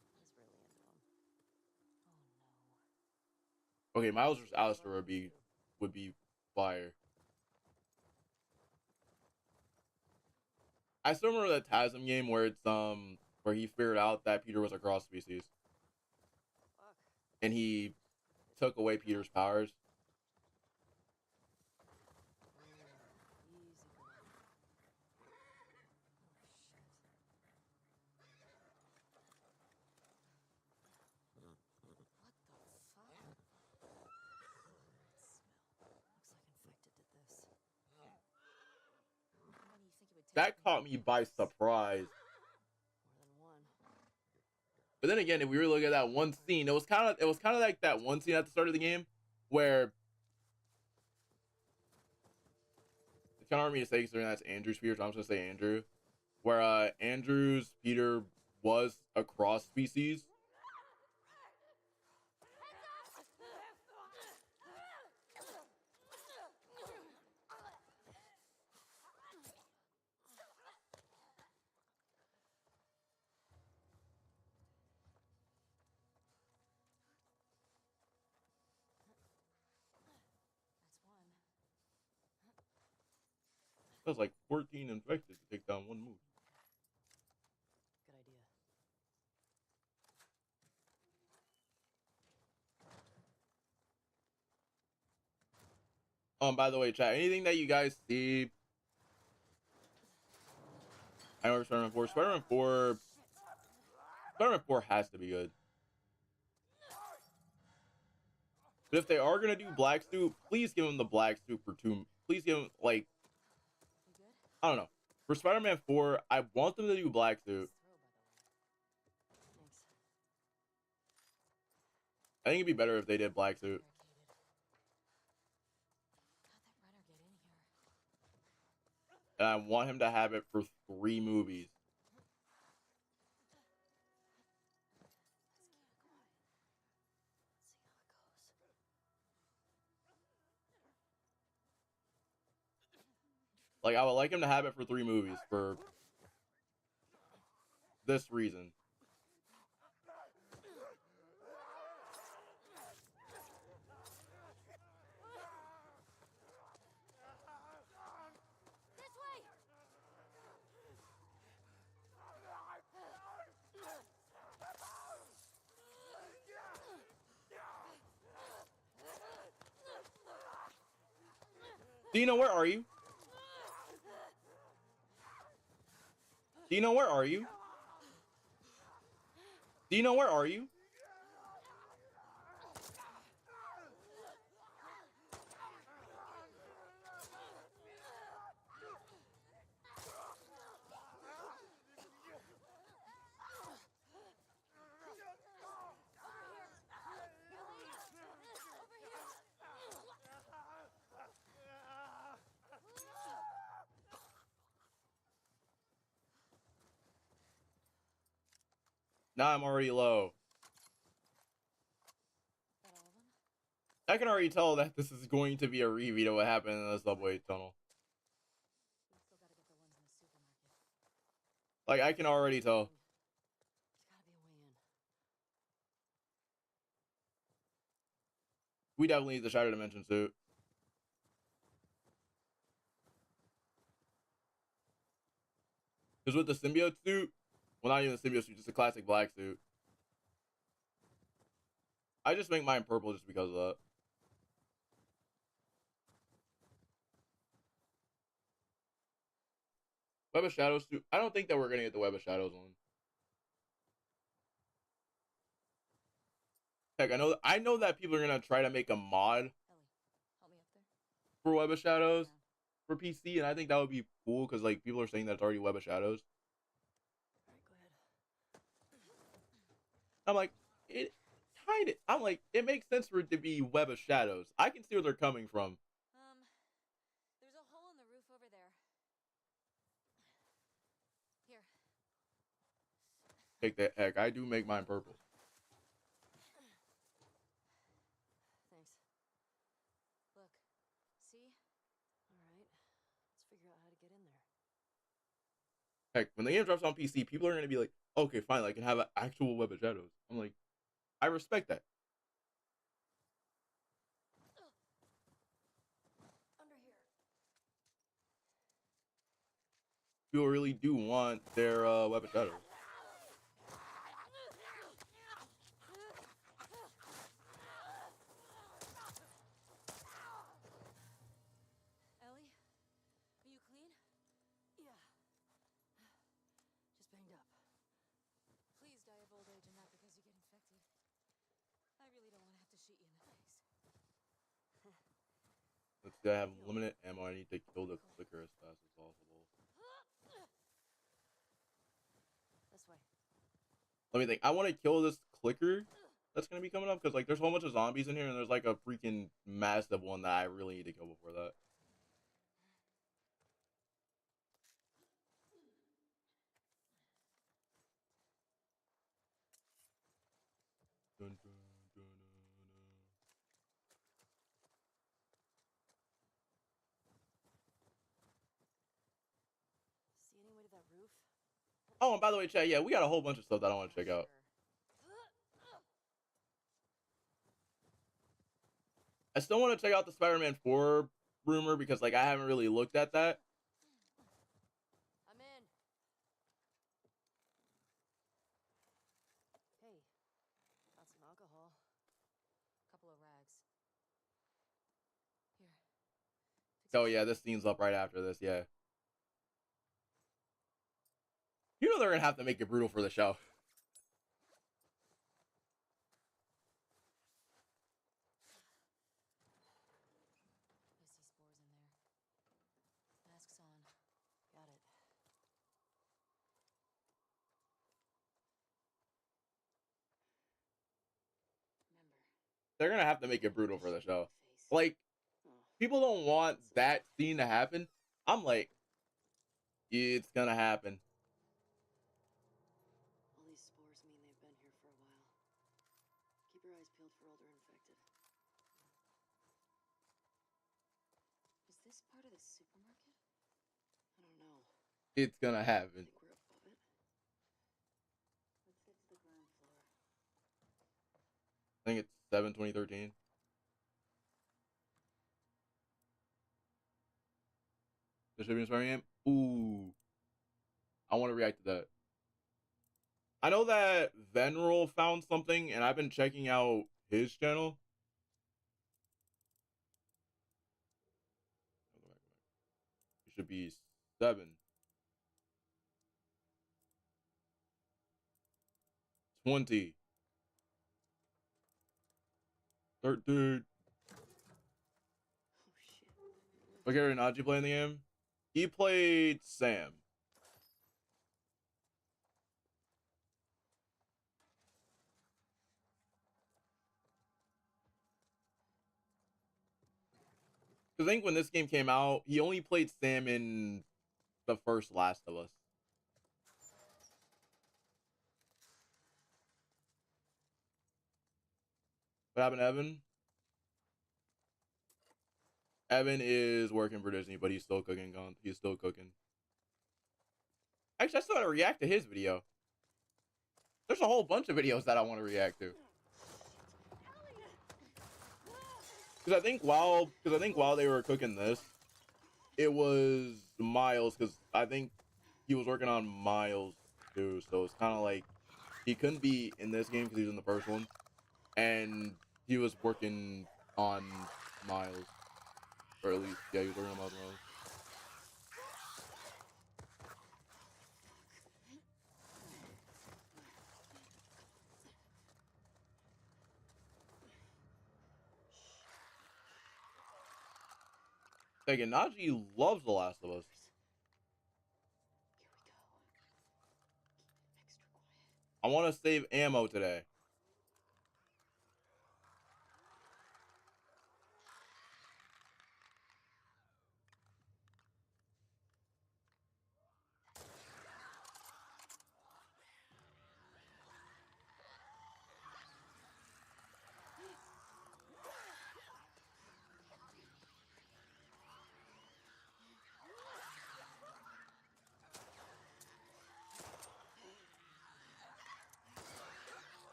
I was really into them. Oh no. Okay, Miles versus Alistair would be fire. I still remember that TASM game where it's where he figured out that Peter was a cross species Fuck. and he took away Peter's powers. Easy going. Oh shit. What the fuck? Smell. Looks like infected did this. How many you think it would take? That caught me by surprise. More than one. But then again, if we were looking at that one scene, it was kind of like that one scene at the start of the game where it's kind of hard for me to say considering that's Andrew's Peter, so I'm just gonna say Andrew, where Andrew's Peter was a cross species. That's one. That was like 14 infected to take down one move. Good idea. By the way, chat, anything that you guys see, I know Spider-Man 4. Spider-Man 4 has to be good. But if they are gonna do black suit, please give him the black suit for 2. Please give him like You good? I don't know. For Spider-Man 4, I want them to do black suit. Nice throw, by the way. Thanks. I think it'd be better if they did black suit. How'd that runner get in here? And I want him to have it for 3 movies. Like, I would like him to have it for 3 movies for this reason. This way! Dino, where are you? Dino, where are you? Dino, where are you? Now I'm already low. That all of them? I can already tell that this is going to be a repeat of what happened in the subway tunnel. We still gotta get the ones in the supermarket. Like, I can already tell. There's gotta be a way in. We definitely need the Shattered Dimension suit. Because with the symbiote suit, well, not even the symbiote suit, just a classic black suit. I just make mine purple just because of that. Web of Shadows suit. I don't think that we're gonna get the Web of Shadows one. Heck, I know that people are gonna try to make a mod Ellie, help me up there. for Web of Shadows Down. for PC, and I think that would be cool because like people are saying that it's already Web of Shadows. Alright, go ahead. I'm like, I'm like, it makes sense for it to be Web of Shadows. I can see where they're coming from. There's a hole in the roof over there. Here. Take that. Heck, I do make mine purple. Thanks. Look. See? Alright. Let's figure out how to get in there. Heck, when the game drops on PC, people are gonna be like, okay, fine, I can have an actual Web of Shadows. I'm like, I respect that. Under here. People really do want their Web of Shadows. Ellie? Are you clean? Yeah. Just banged up. Please die of old age and not because you get infected. I really don't want to have to shoot you in the face. Let's say I have limited ammo. I need to kill the clicker as fast as possible. This way. Let me think. I want to kill this clicker that's gonna be coming up because like there's a whole bunch of zombies in here and there's like a freaking massive one that I really need to kill before that. Dun, dun, dun, dun, dun. See any way to that roof? Oh, and by the way, chat, yeah, we got a whole bunch of stuff that I want to check out. I still want to check out the Spider-Man 4 rumor because like I haven't really looked at that. I'm in. Hey, got some alcohol. Couple of rags. Here. Oh yeah, this scene's up right after this, yeah. You know they're gonna have to make it brutal for the show. I see spores in there. Masks on. Got it. Remember. They're gonna have to make it brutal for the show. Face. Like, Oh, people don't want that scene to happen. I'm like, it's gonna happen. all these spores mean they've been here for a while. Keep your eyes peeled for older infected. Is this part of the supermarket? I don't know. It's gonna I happen. think we're above it. Let's get to the ground floor. I think it's 7/20/13. The shipping Spider-Man. Ooh, I want to react to that. I know that Veneral found something, and I've been checking out his channel. It should be 7. 20. 13. Oh shit. Okay, How'd you play in the game? He played Sam. I think when this game came out, he only played Sam in the first Last of Us. What happened to Evan? Evan is working for Disney, but he's still cooking. He's still cooking. Actually, I still gotta react to his video. There's a whole bunch of videos that I want to react to. Because I think while they were cooking this, it was Miles. Because I think he was working on Miles too. So it's kind of like he couldn't be in this game because he was in the first one, and he was working on Miles, or at least yeah, he was working on Miles. Like, Najee loves The Last of Us. Here we go. Keep it extra quiet. I want to save ammo today.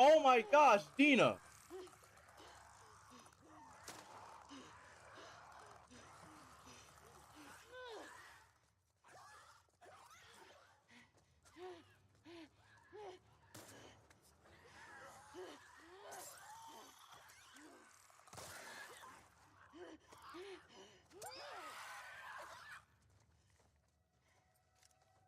Oh my gosh, Dina!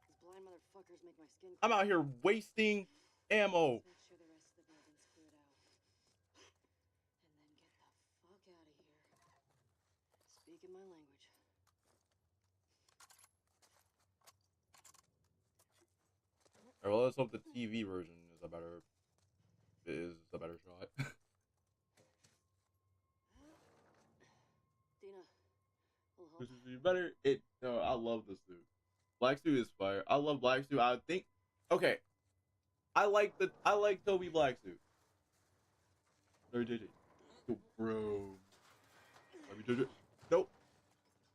These blind motherfuckers make my skin I'm crawl. out here wasting ammo. Let's make sure the rest of the building's cleared out. And then get the fuck out of here. Speaking my language. Alright, well, let's hope the TV version is a better shot. Dina, little help? This is better. No, I love this suit. Black suit is fire. I love black suit. I think. Okay, I like Toby black suit. Sorry, JJ. Yo, bro. Love you, JJ. Nope.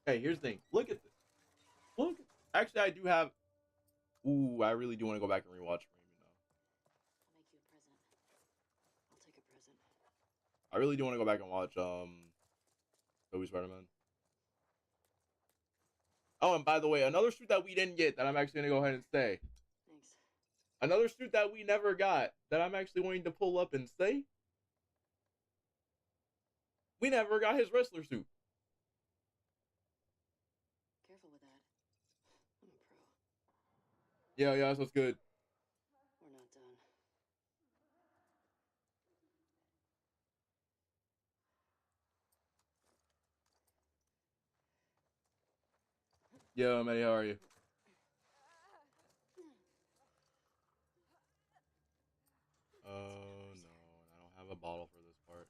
Hey, here's the thing. Look at this. Look. Actually, I do have. Ooh, I really do want to go back and rewatch Raymond now. I'll make you a present. I'll take a present. I really do want to go back and watch Toby Spider-Man. Oh, and by the way, another suit that we didn't get that I'm actually gonna go ahead and say. Thanks. Another suit that we never got that I'm actually wanting to pull up and say. We never got his wrestler suit. Careful with that. I'm a pro. Yeah, that's what's good. We're not done. Yo, Maddie, how are you? Oh no, I don't have a bottle for this part.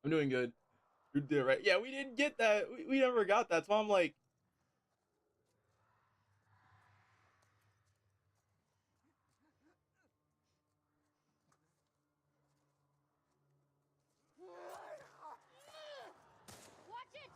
I'm doing good. You did right. Yeah, we didn't get that. We never got that. So I'm like, Watch it!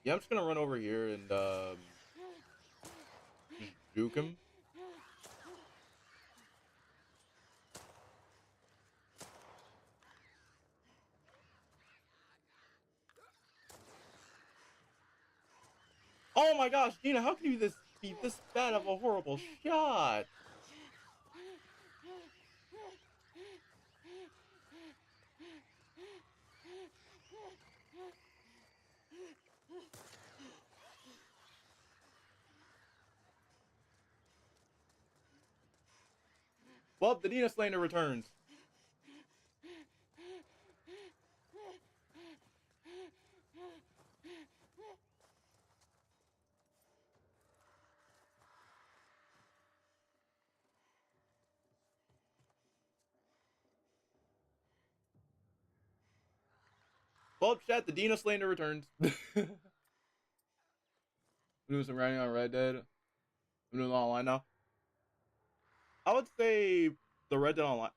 Yeah, I'm just gonna run over here and just juke him. Oh my gosh, Dina, how can you be this bad of a horrible shot? Well, the Dina Slander returns. Well, chat, the Dina Slander returns. I'm doing some writing on Red Dead. I'm doing it online now. I would say the Red Dead Online.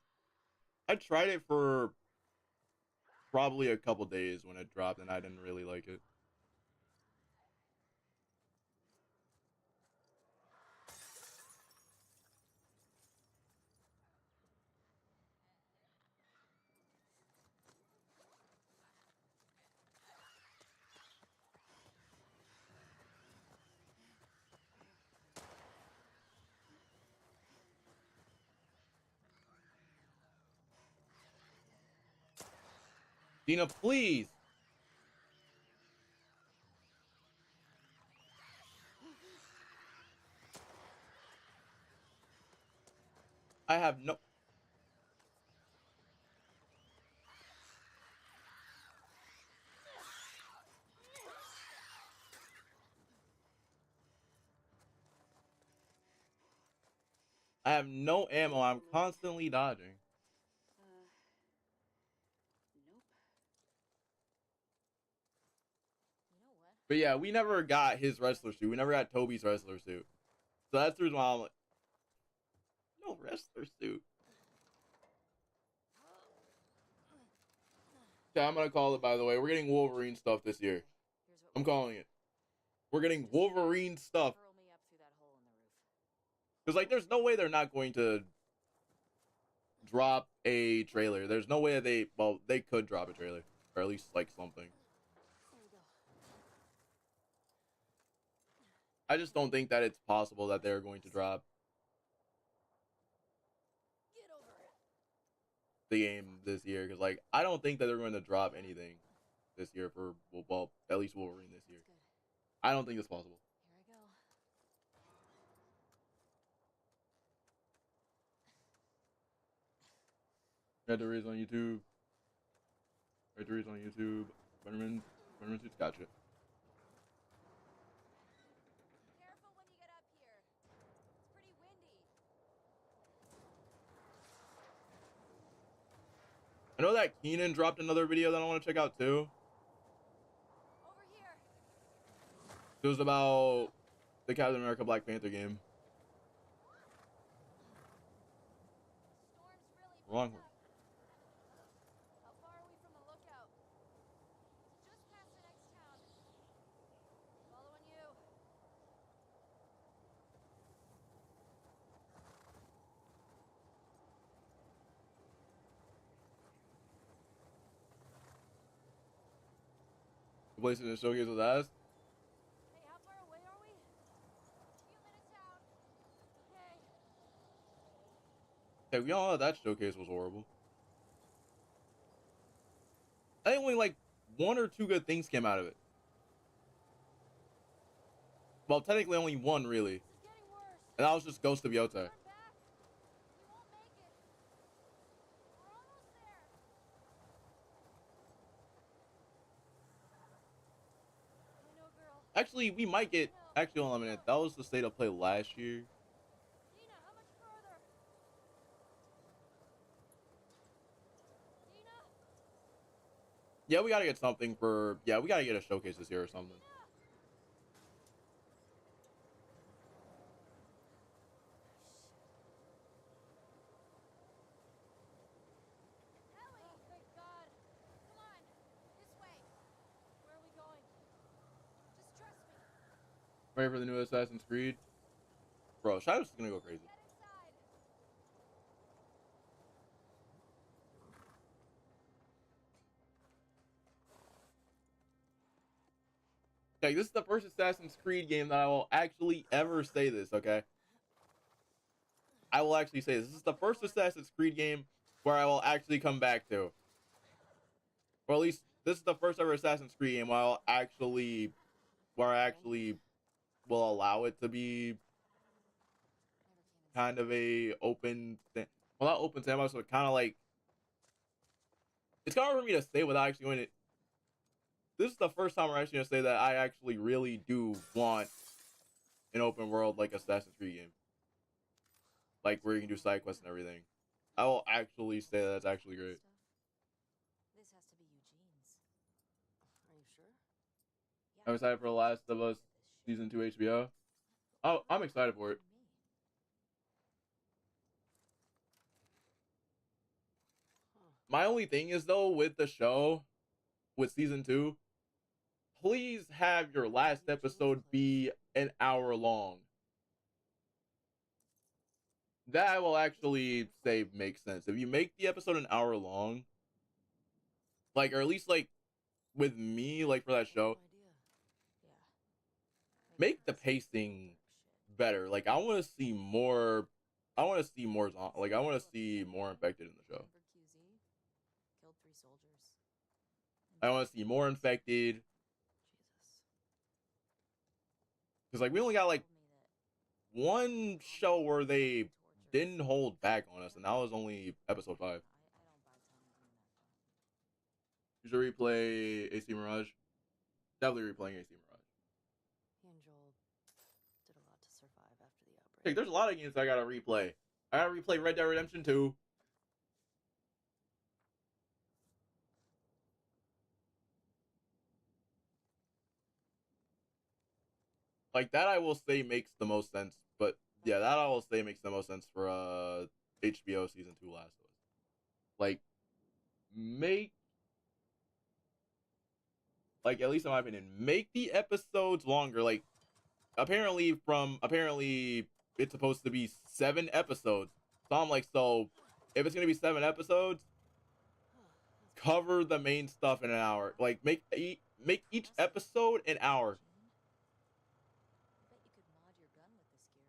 I tried it for probably a couple days when it dropped, and I didn't really like it. Dina, please. I have no. I have no ammo. I'm constantly dodging. Nope. You know what? But yeah, we never got his wrestler suit. We never got Toby's wrestler suit. So that's the reason why I'm like, no wrestler suit. Yeah, I'm gonna call it, by the way. We're getting Wolverine stuff this year. Here's what I'm we'll do. calling it. We're getting Wolverine stuff. Hurl me up through that hole in the roof. Because, like, there's no way they're not going to drop a trailer. There's no way they, well, they could drop a trailer. Or at least, like, something. There we go. I just don't think that it's possible that they're going to drop Get over it. the game this year. Because, like, I don't think that they're going to drop anything this year for, well, at least Wolverine this year. That's good. I don't think it's possible. Here I go. Red to Reads on YouTube. Red to Reads on YouTube. Spider-Man suits, gotcha. Careful when you get up here. It's pretty windy. I know that Keenan dropped another video that I want to check out too. Over here. It was about the Captain America Black Panther game. Storm's really Wrong. picked up. How far are we from the lookout? Just past the next town. Following you. The place in the showcase was ass. Hey, how far away are we? Few minutes out. Okay. Hey, we all know that showcase was horrible. I think only like one or two good things came out of it. Well, technically only one really, This is getting worse. and that was just Ghost of Yotei. Turn back. We won't make it. We're almost there. I know, girl. Actually, we might get. Actually, hold on a minute. That was the state of play last year. Dina, how much further? Dina? Yeah, we gotta get something for. Yeah, we gotta get a showcase this year or something. Ellie! Oh, thank God. Come on. This way. Where are we going? Ready for the new Assassin's Creed? Bro, Shadow's gonna go crazy. Get inside. Like, this is the first Assassin's Creed game that I will actually ever say this, okay? I will actually say this. This is the first Assassin's Creed game where I will actually come back to. Or at least, this is the first ever Assassin's Creed game where where I actually will allow it to be kind of a open thing. Well, not open sandbox, but kind of like, it's hard for me to say without actually going to. This is the first time we're actually gonna say that I actually really do want an open world like Assassin's Creed game, like where you can do side quests and everything. I will actually say that that's actually great. This has to be Eugene's. Are you sure? Yeah, I'm excited for The Last of Us season 2 HBO. Oh, I'm excited for it. My only thing is though with the show, with season 2, please have your last episode be an hour long. That I will actually say makes sense. If you make the episode an hour long, like, or at least like with me, like for that show, make the pacing better. Like, I want to see more. I want to see more. Like, I want to see more infected in the show. Killed 3 soldiers. I want to see more infected. Because like we only got like one show where they didn't hold back on us, and that was only episode 5. You should replay AC Mirage. Definitely replaying AC Mirage. He and Joel did a lot to survive after the outbreak. Hey, there's a lot of games I gotta replay. I gotta replay Red Dead Redemption 2. Like, that I will say makes the most sense. But yeah, that I will say makes the most sense for HBO season 2 Last of Us. Like, at least in my opinion, make the episodes longer. Like, apparently it's supposed to be 7 episodes. So I'm like, so if it's gonna be 7 episodes, cover the main stuff in an hour. Like, make each episode an hour. I bet you could mod your gun with this gear.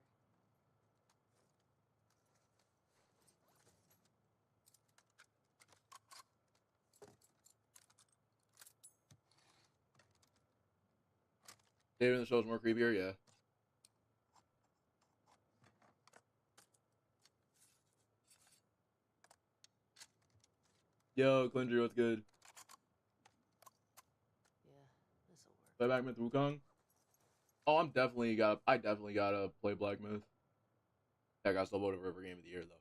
David in the show is more creepier, yeah. Yo, Clindry, what's good? Yeah, this'll work. Play Black Myth Wukong? Oh, I definitely gotta play Black Myth. I got still voted for Game of the Year, though.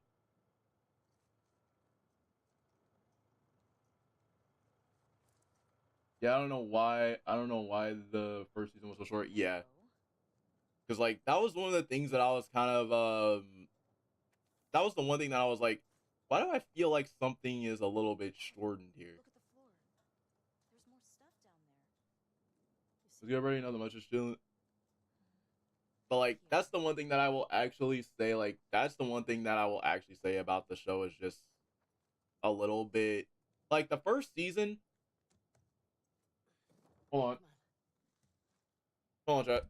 Yeah, I don't know why the first season was so short. Yeah. Because, like, that was one of the things that I was kind of, that was the one thing that I was like, why do I feel like something is a little bit shortened here? Look at the floor. There's more stuff down there. Because you already know the much is chilling. But, like, that's the one thing that I will actually say, like, that's the one thing that I will actually say about the show is just a little bit, like, the first season. Hold on. Hold on, chat.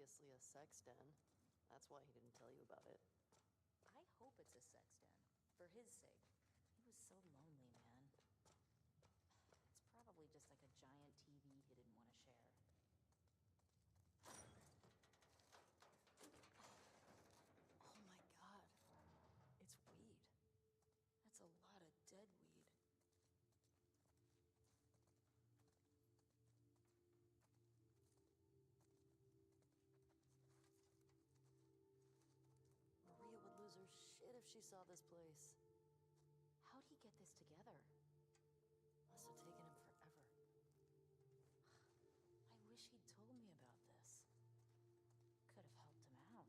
obviously a sex den. That's why he didn't tell you about it. I hope it's a sex den. For his sake. He was so lonely, man. It's probably just like a giant TV he didn't want to share. Oh my god. It's weed. That's a lot of dead weed. Maria would lose her shit if she saw this place. How'd he get this together? Must have taken him forever. I wish he'd told me about this. Could have helped him out.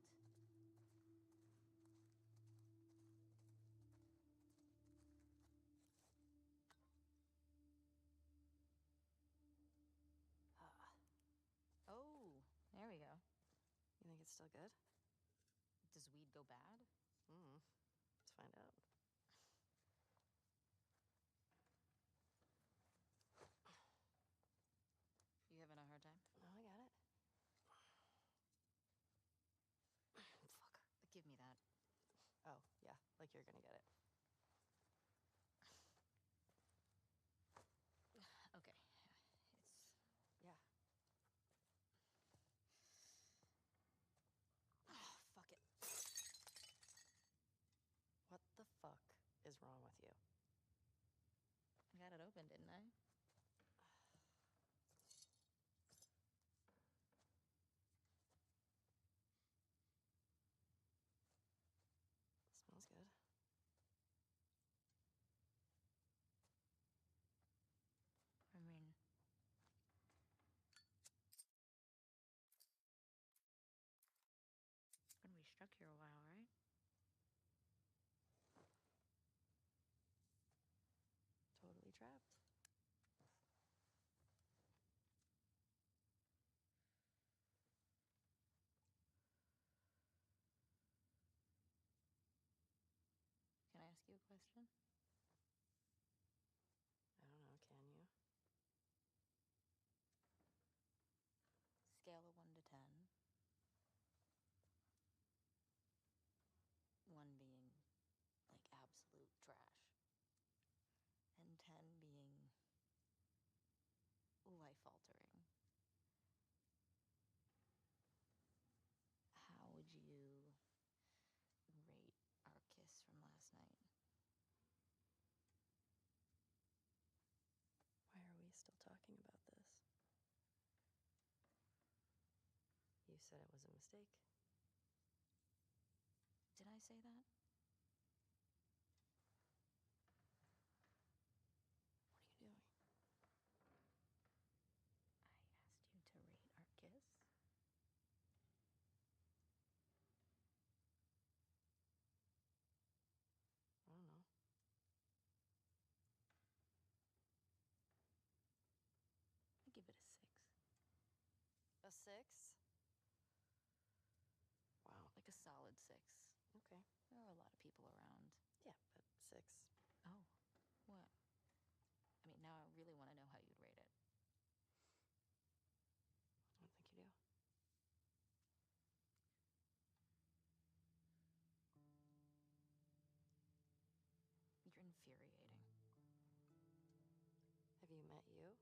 Oh, there we go. You think it's still good? Does weed go bad? Let's find out. You having a hard time? No, I got it. Fuck. Give me that. Oh, yeah, like you're gonna get it. Okay. It's... Yeah. Oh, fuck it. What the fuck is wrong with you? I got it open, didn't I? Smells good. I mean... Gonna be stuck here a while, right? Totally trapped. Can I ask you a question? I don't know, can you? Scale of 1 to 10. 1 being, like, absolute trash. And 10 being life-altering. How would you rate our kiss from last night? Why are we still talking about this? You said it was a mistake. Did I say that? What are you doing? I asked you to rate our kiss. I don't know. I give it a 6. A 6? Wow. Like a solid 6. Okay. There are a lot of people around. Yeah, but 6. Oh, what? I mean, now I really want to know how you'd rate it. I don't think you do. You're infuriating. Have you met you?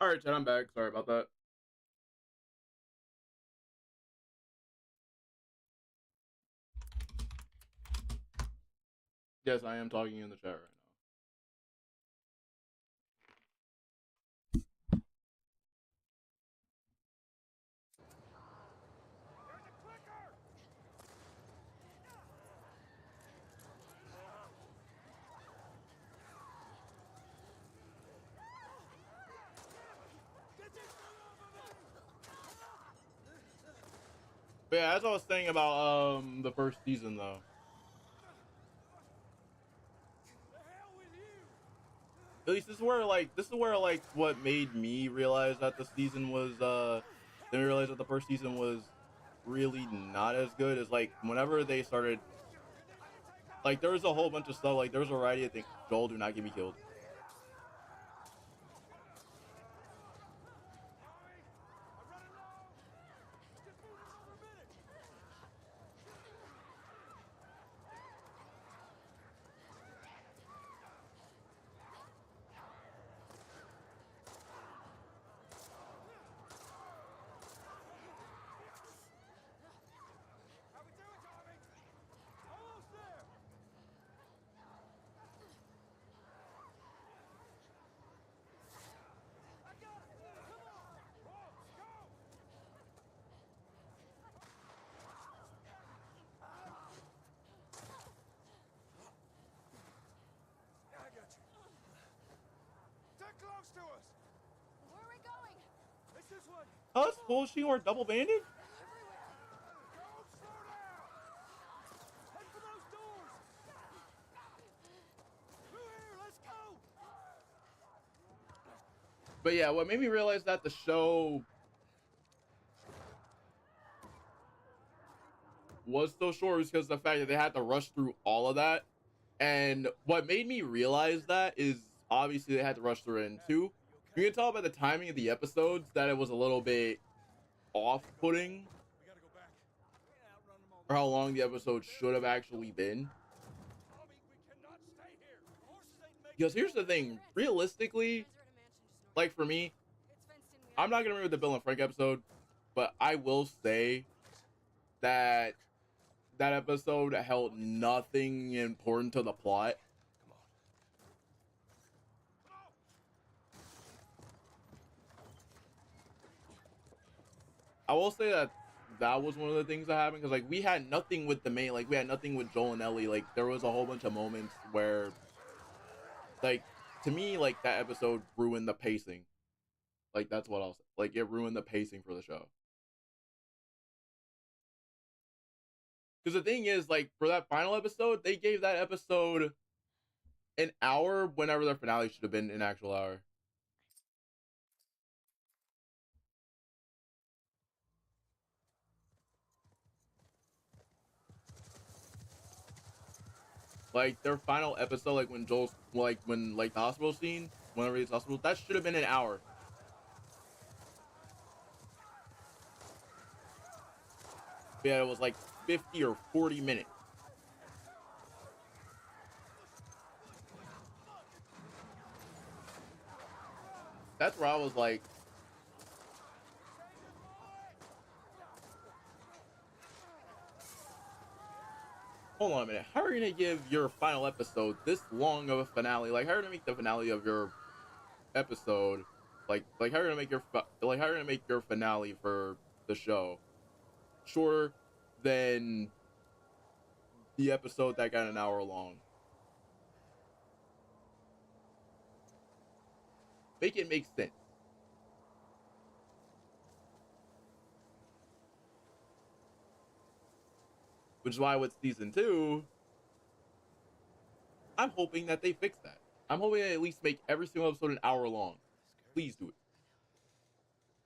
All right, Chad, I'm back. Sorry about that. Yes, I am talking in the chat right now. But yeah, as I was saying about the first season though. At least this is where what made me realize that the season was then realize that the first season was really not as good as like whenever they started like there was a whole bunch of stuff like there was a variety of things. Joel, do not get me killed. Close to us! Where are we going? It's this way! Oh, that's cool. She wore double bandage? Everywhere. Don't slow down! Head for those doors! Through here, let's go! But yeah, what made me realize that the show was so short was because of the fact that they had to rush through all of that. And what made me realize that is obviously they had to rush through it in two. You can tell by the timing of the episodes that it was a little bit off-putting We gotta go back. We can outrun them all. for how long the episode should have actually been. Tommy, we cannot stay here. The horses ain't making Because here's the thing, realistically, like for me, It's fenced in. I'm not gonna remember the Bill and Frank episode, but I will say that that episode held nothing important to the plot. Come on. I will say that that was one of the things that happened because like we had nothing with the main, like we had nothing with Joel and Ellie. Like there was a whole bunch of moments where, like to me, like that episode ruined the pacing. Like that's what I'll say. Like it ruined the pacing for the show. Because the thing is, like for that final episode, they gave that episode an hour whenever their finale should have been an actual hour. Like their final episode, like when Joel's like when like the hospital scene, whenever he's hospital, that should have been an hour. But yeah, it was like 50 or 40 minutes. That's where I was like, hold on a minute. How are you gonna give your final episode this long of a finale? Like, how are you gonna make the finale of your episode? Like how are you gonna make your like how are you gonna make your finale for the show shorter than the episode that got an hour long? Make it make sense. Which is why with season 2, I'm hoping that they fix that. I'm hoping they at least make every single episode an hour long. Please do it.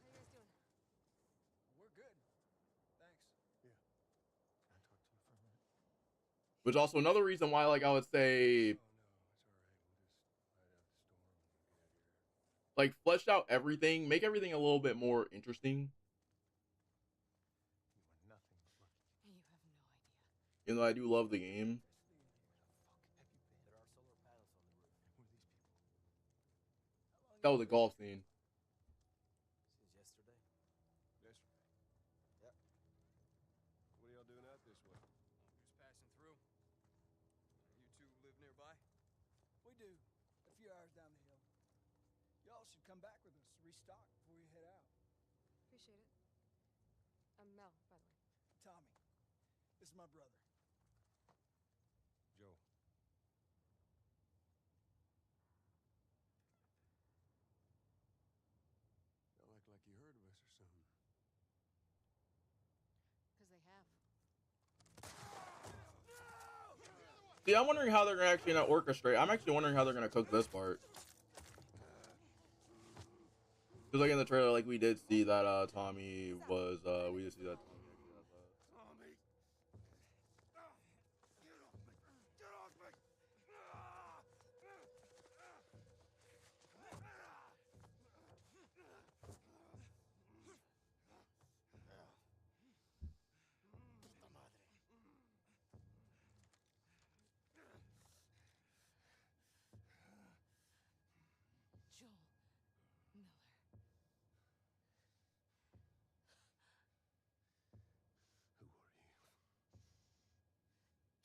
How you guys doing? We're good. Thanks. Yeah. Can I talk to you for a minute? Which is also another reason why, like, I would say, Oh, no, it's all right. We'll just ride out the storm and get out of here. like, flesh out everything, make everything a little bit more interesting. You are nothing but lucky. You have no idea. Even though I do love the game. Where the fuck have you been? There are solar panels on the roof. And who are these people? That was a golf scene. stock before you head out. Appreciate it. I'm Mel, by the way. Tommy, this is my brother. Joe. Y'all act like you heard of us or something. Because they have. See, I'm wondering how they're gonna actually not orchestrate. I'm actually wondering how they're gonna cook this part. Because like in the trailer, like we did see that Tommy was we did see that Tommy actually has that. Tommy! Get off me! Get off me! Puta madre. Joel Miller. Who are you?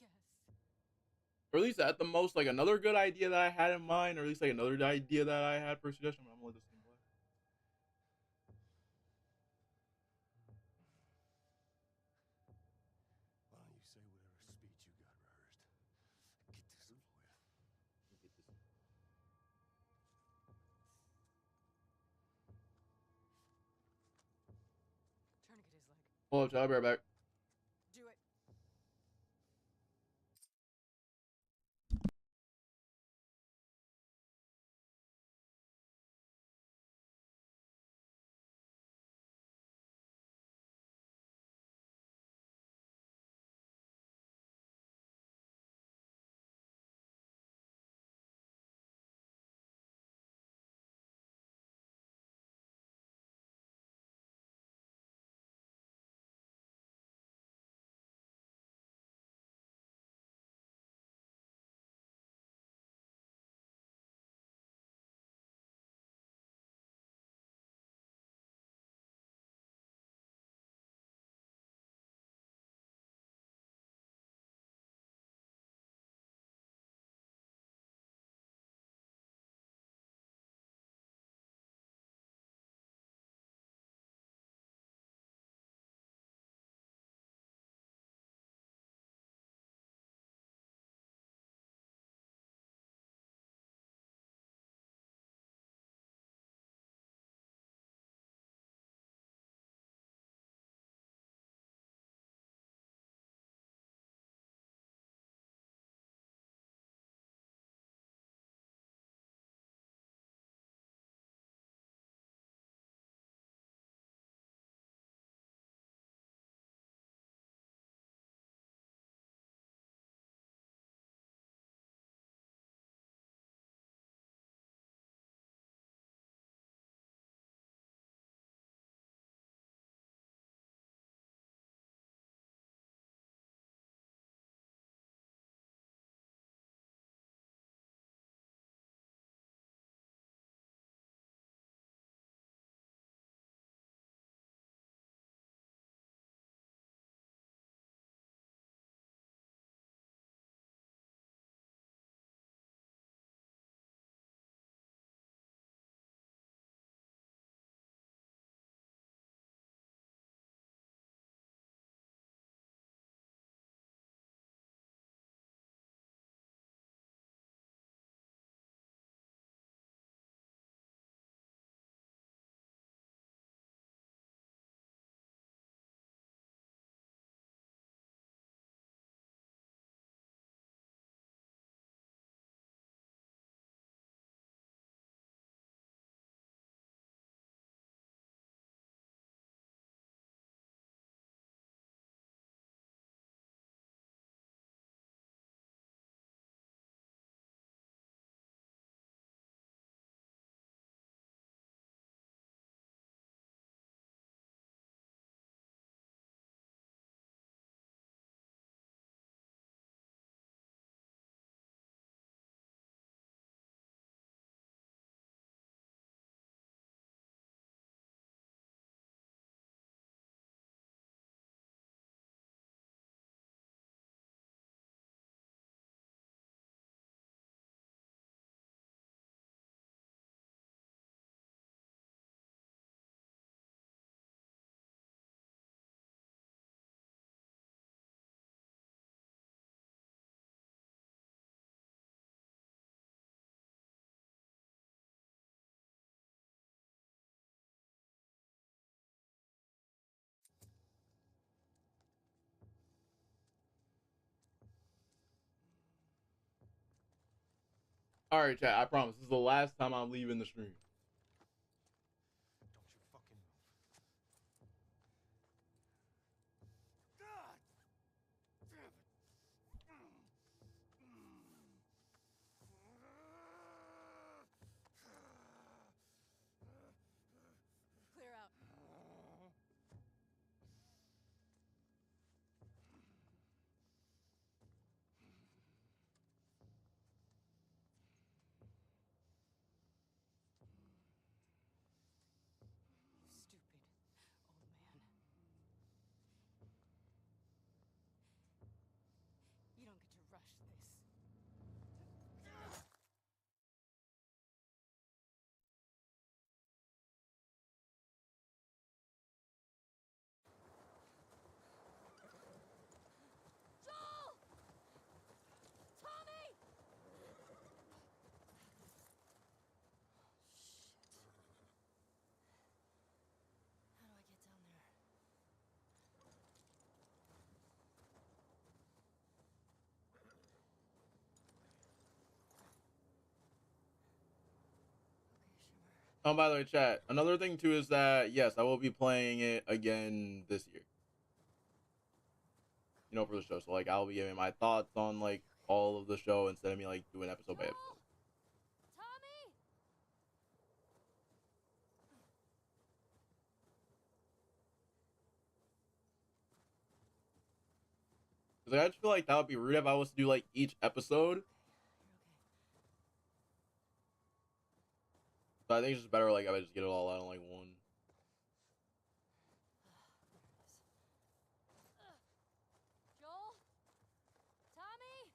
Guess. Or at least at the most, like another good idea that I had in mind, or at least like another idea that I had for a suggestion. I'm gonna let this thing play. Why don't you say whatever speech you got rehearsed? Get this over with. Get this. Tourniquet his leg. Hold up, I'll be right back. Do it. All right, chat. I promise this is the last time I'm leaving the stream. Don't you fucking move. God damn it. Clear out. You stupid old man. You don't get to rush this. Joel! Tommy! How do I get down there? Oh, by the way, chat. Another thing too is that yes, I will be playing it again this year. You know, for the show. So like, I'll be giving my thoughts on like all of the show instead of me like doing episode by episode. Tommy! Cause like, I just feel like that would be rude if I was to do like each episode. So I think it's just better like if I just get it all out in like one. Joel? Tommy?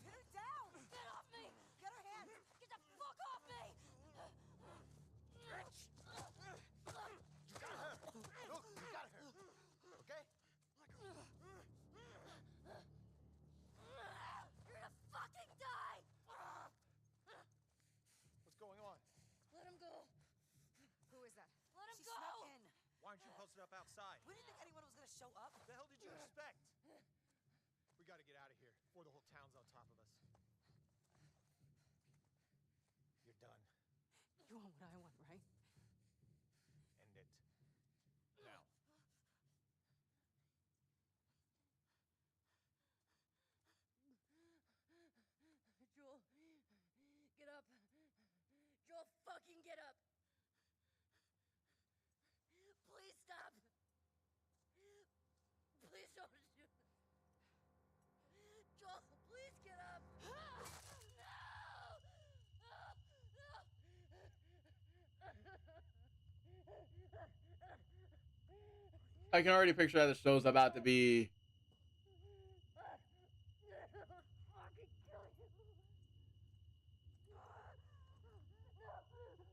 Pin her down! Get off me! Get her hands! Get the fuck off me! You got her. Look, you got her. Okay? You're gonna fucking die! What's going on? Let him go! Who is that? Let him She go! snuck in. Why aren't you posted up outside? We didn't think anyone was gonna show up. What the hell did you expect? We gotta get out of here before the whole town's on top of us. You're done. You want what I want, right? End it. Now. Joel, get up. Joel, fucking get up. Please stop. Please don't shoot. Joel, please get up. No! I can already picture that the show's about to be. Fucking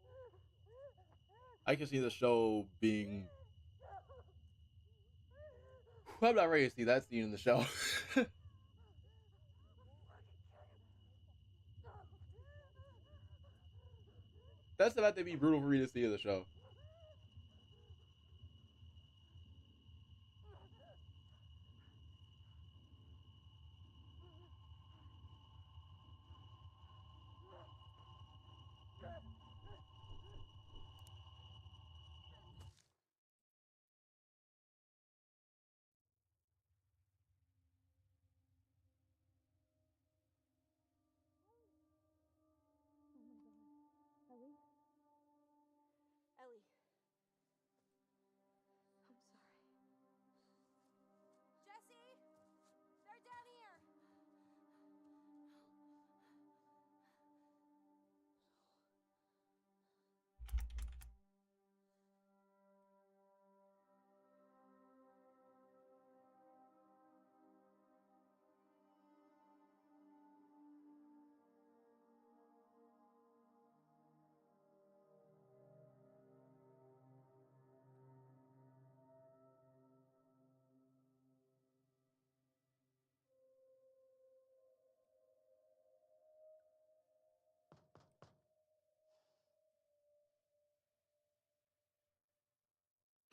kill you. I can see the show being. I'm not ready to see that scene in the show. That's about to be brutal for me to see in the show. Ellie?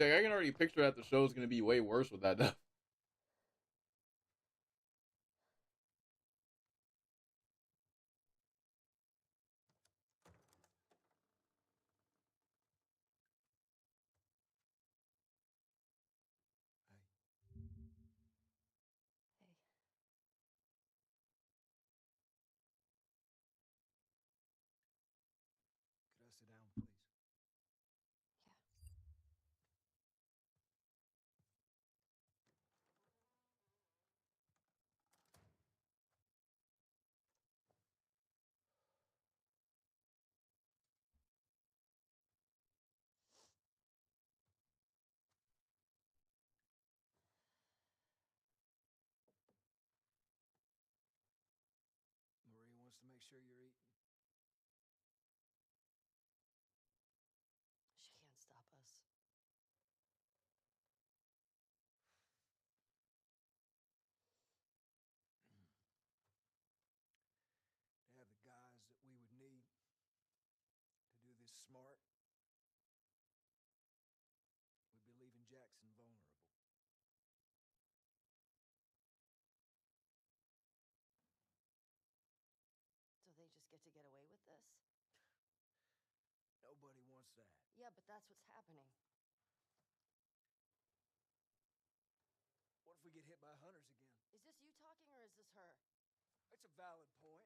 Like, I can already picture that the show's gonna be way worse with that stuff. Hey. Could I sit down, please? Yeah. Marie wants to make sure you're eating. She can't stop us. To have the guys that we would need to do this smart, we'd be leaving Jackson vulnerable. So they just get to get away with this? Nobody wants that. Yeah, but that's what's happening. What if we get hit by hunters again? Is this you talking or is this her? It's a valid point.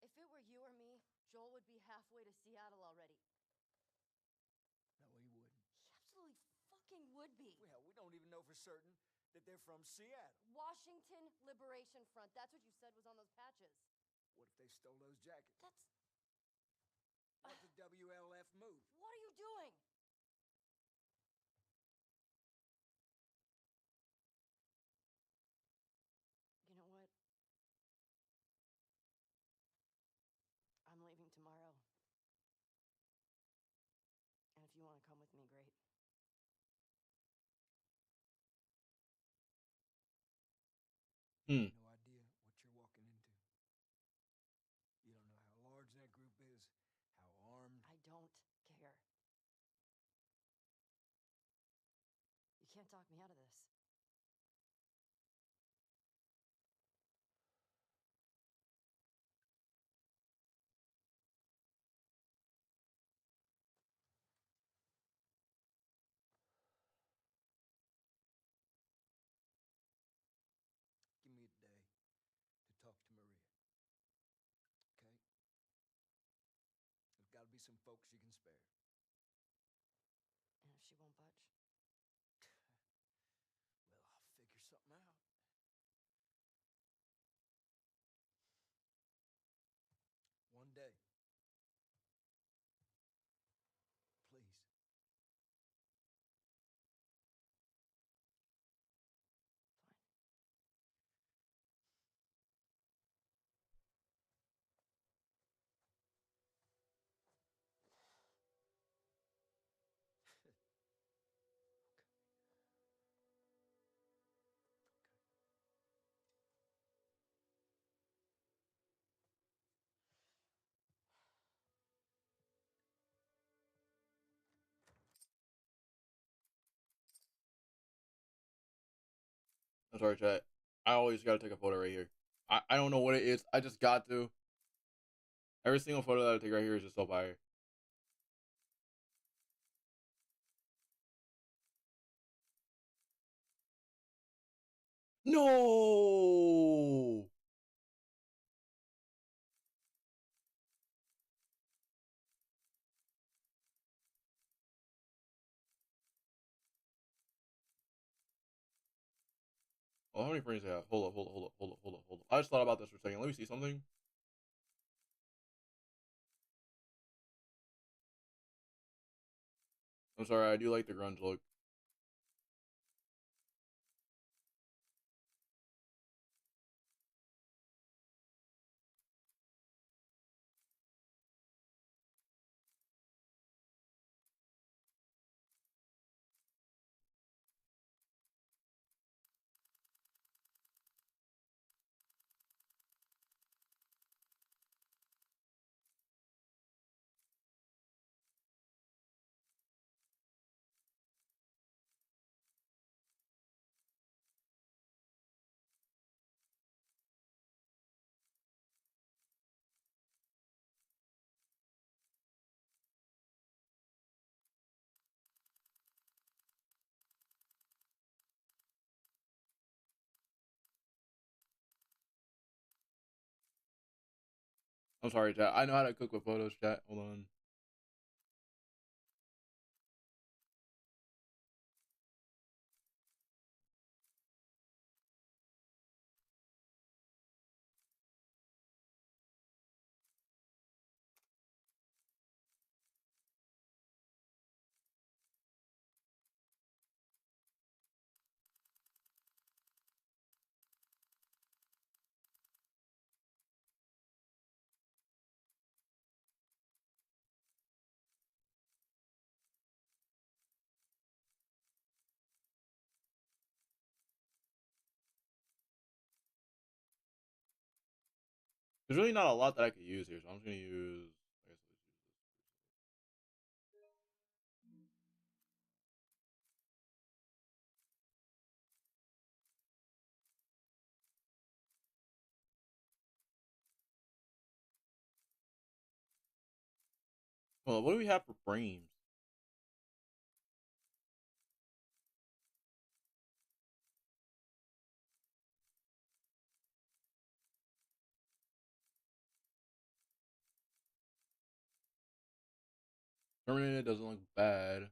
If it were you or me, Joel would be halfway to Seattle already. No, he wouldn't. He absolutely fucking would be. Well, we don't even know for certain that they're from Seattle. Washington Liberation Front. That's what you said was on those patches. What if they stole those jackets? That's... What if the WLF move? What are you doing? You know what? I'm leaving tomorrow. And if you want to come with me, great. Hmm. No idea what you're walking into. You don't know how large that group is, how armed. I don't care. You can't talk me out of this. Give me a day to talk to Maria. Okay? There's got to be some folks you can spare. And if she won't budge? Well, I'll figure something out. One day. Please. Fine. I'm sorry, chat. I always gotta take a photo right here. I don't know what it is. I just got to. Every single photo that I take right here is just so fire. No. Oh, how many frames do I have? Hold up, hold up, hold up, hold up, hold up, hold up. I just thought about this for a second. Let me see something. I'm sorry, I do like the grunge look. I'm sorry, chat. I know how to cook with photos, chat. Hold on. There's really not a lot that I could use here, so I'm just gonna use. I guess let's use this. Well, what do we have for frames? Permanent doesn't look bad.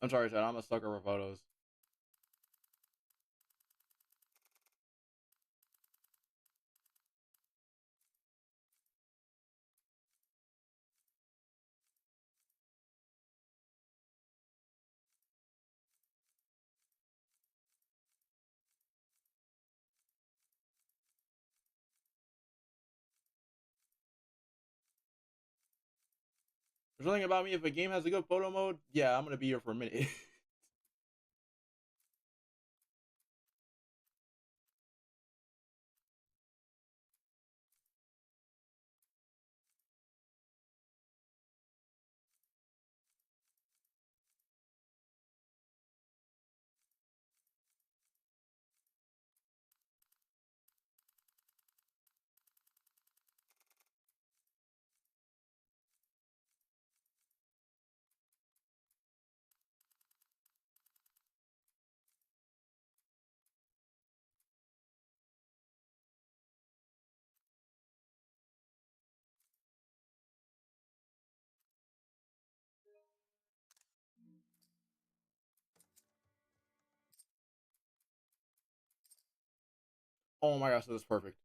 I'm sorry, chat. I'm a sucker for photos. There's something about me. If a game has a good photo mode, yeah, I'm gonna be here for a minute. Oh my gosh, this is perfect.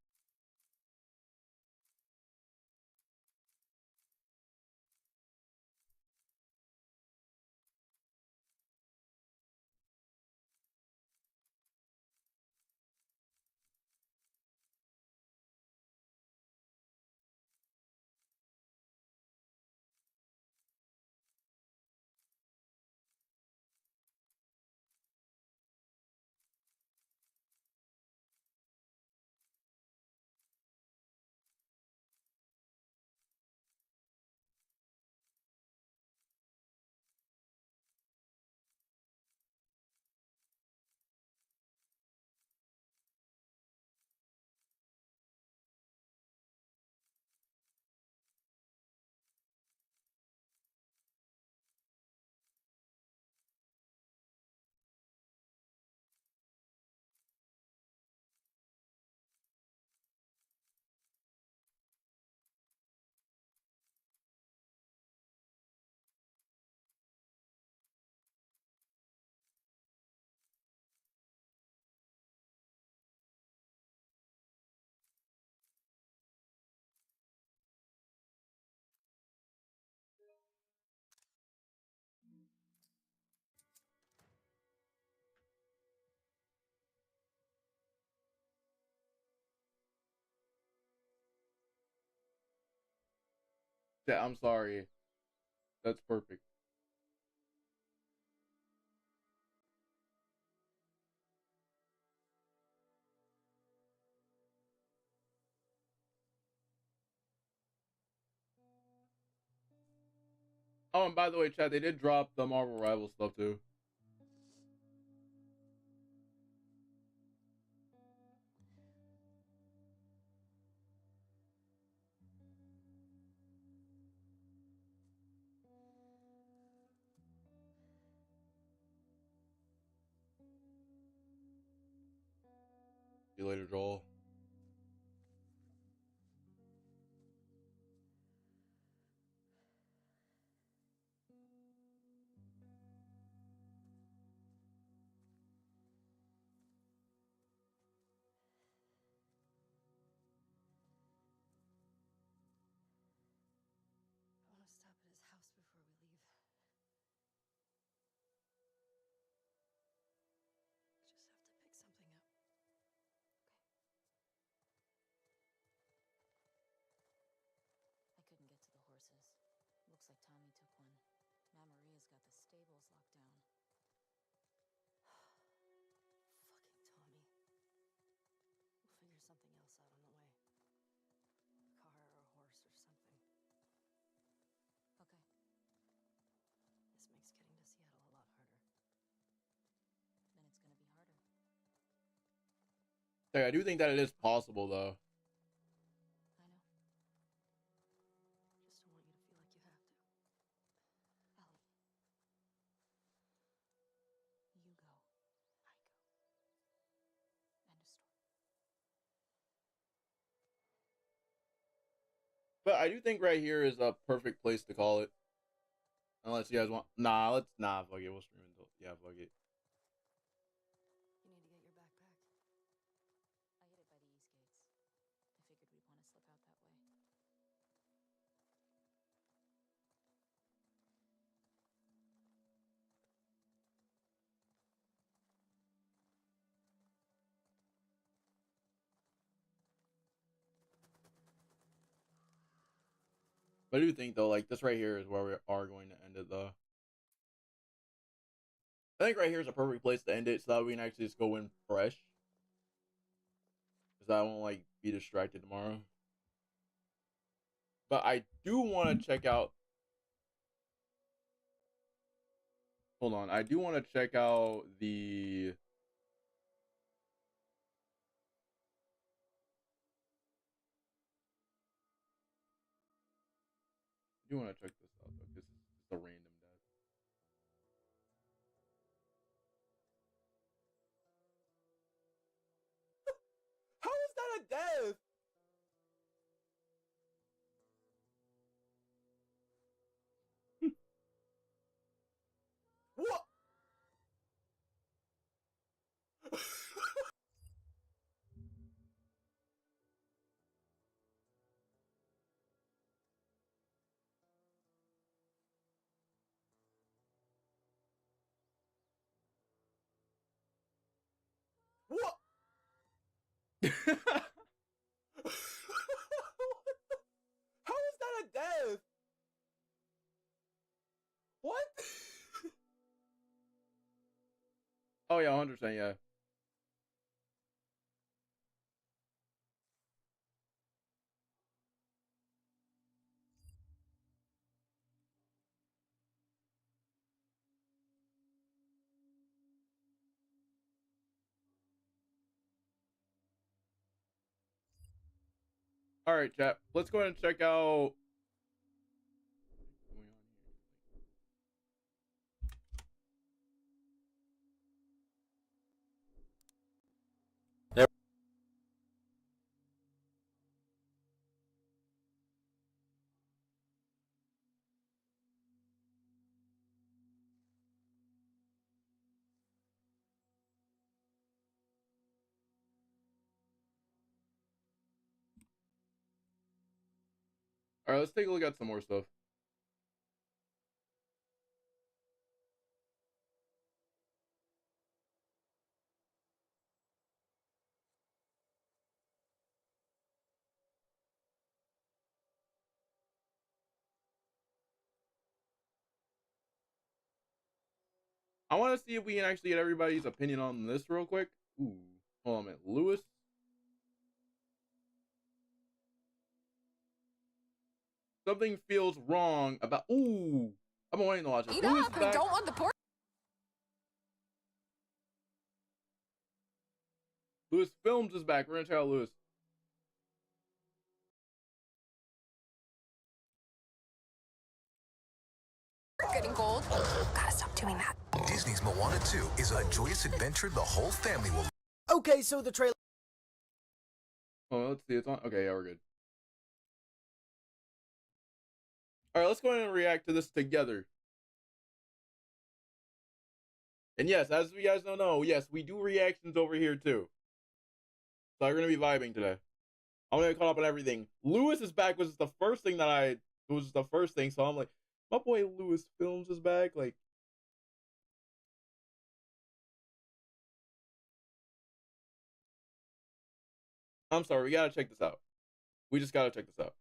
Yeah, I'm sorry. That's perfect. Oh, and by the way, chat, they did drop the Marvel Rivals stuff too. See you later, Joel. I want to stop at his house before we leave. Just have to pick something up. I couldn't get to the horses. Looks like Tommy took one. Ma Maria's got the stables locked down. Fucking Tommy. We'll figure something else out on the way. A car or a horse or something. Okay. This makes getting to Seattle a lot harder. Then it's gonna be harder. Hey, I do think that it is possible though. I know. Just don't want you to feel like you have to. Ellie. You go. I go. End of story. But I do think right here is a perfect place to call it. Unless you guys want. Nah, fuck it. We'll stream until. Yeah, fuck it. You need to get your backpack. I hid it by the east gates. I figured we'd want to slip out that way. But I do think though, like this right here is where we are going to end it though. I think right here is a perfect place to end it so that we can actually just go in fresh. Because I won't like be distracted tomorrow. But I do want to check out. Hold on, I do want to check out the. I do want to check this out though, because it's a random death. How is that a death? What? What? How is that a death? What? Oh yeah, 100%, yeah. All right, chat. Let's go ahead and check out. What's going on here? All right, let's take a look at some more stuff. I want to see if we can actually get everybody's opinion on this real quick. Ooh, hold on a minute. Lewis. Something feels wrong about. Ooh. I've been waiting to watch it. Eat Lewis up is and back. don't want the pork. Lewis Films is back. We're gonna check out Lewis. Getting gold. Gotta stop doing that. Disney's Moana 2 is a joyous adventure the whole family will. Okay, so the trailer. Oh, let's see. It's on. Okay, yeah, we're good. All right, let's go ahead and react to this together. And yes, as you guys don't know, yes, we do reactions over here too. So we're gonna be vibing today. I'm gonna get caught up on everything. Lewis is back was the first thing that was the first thing. So I'm like, my boy Lewis Films is back. Like, I'm sorry, we gotta check this out. We just gotta check this out.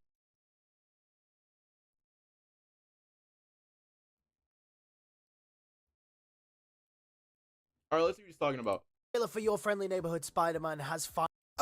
All right, let's see what he's talking about. Trailer for Your Friendly Neighborhood Spider-Man has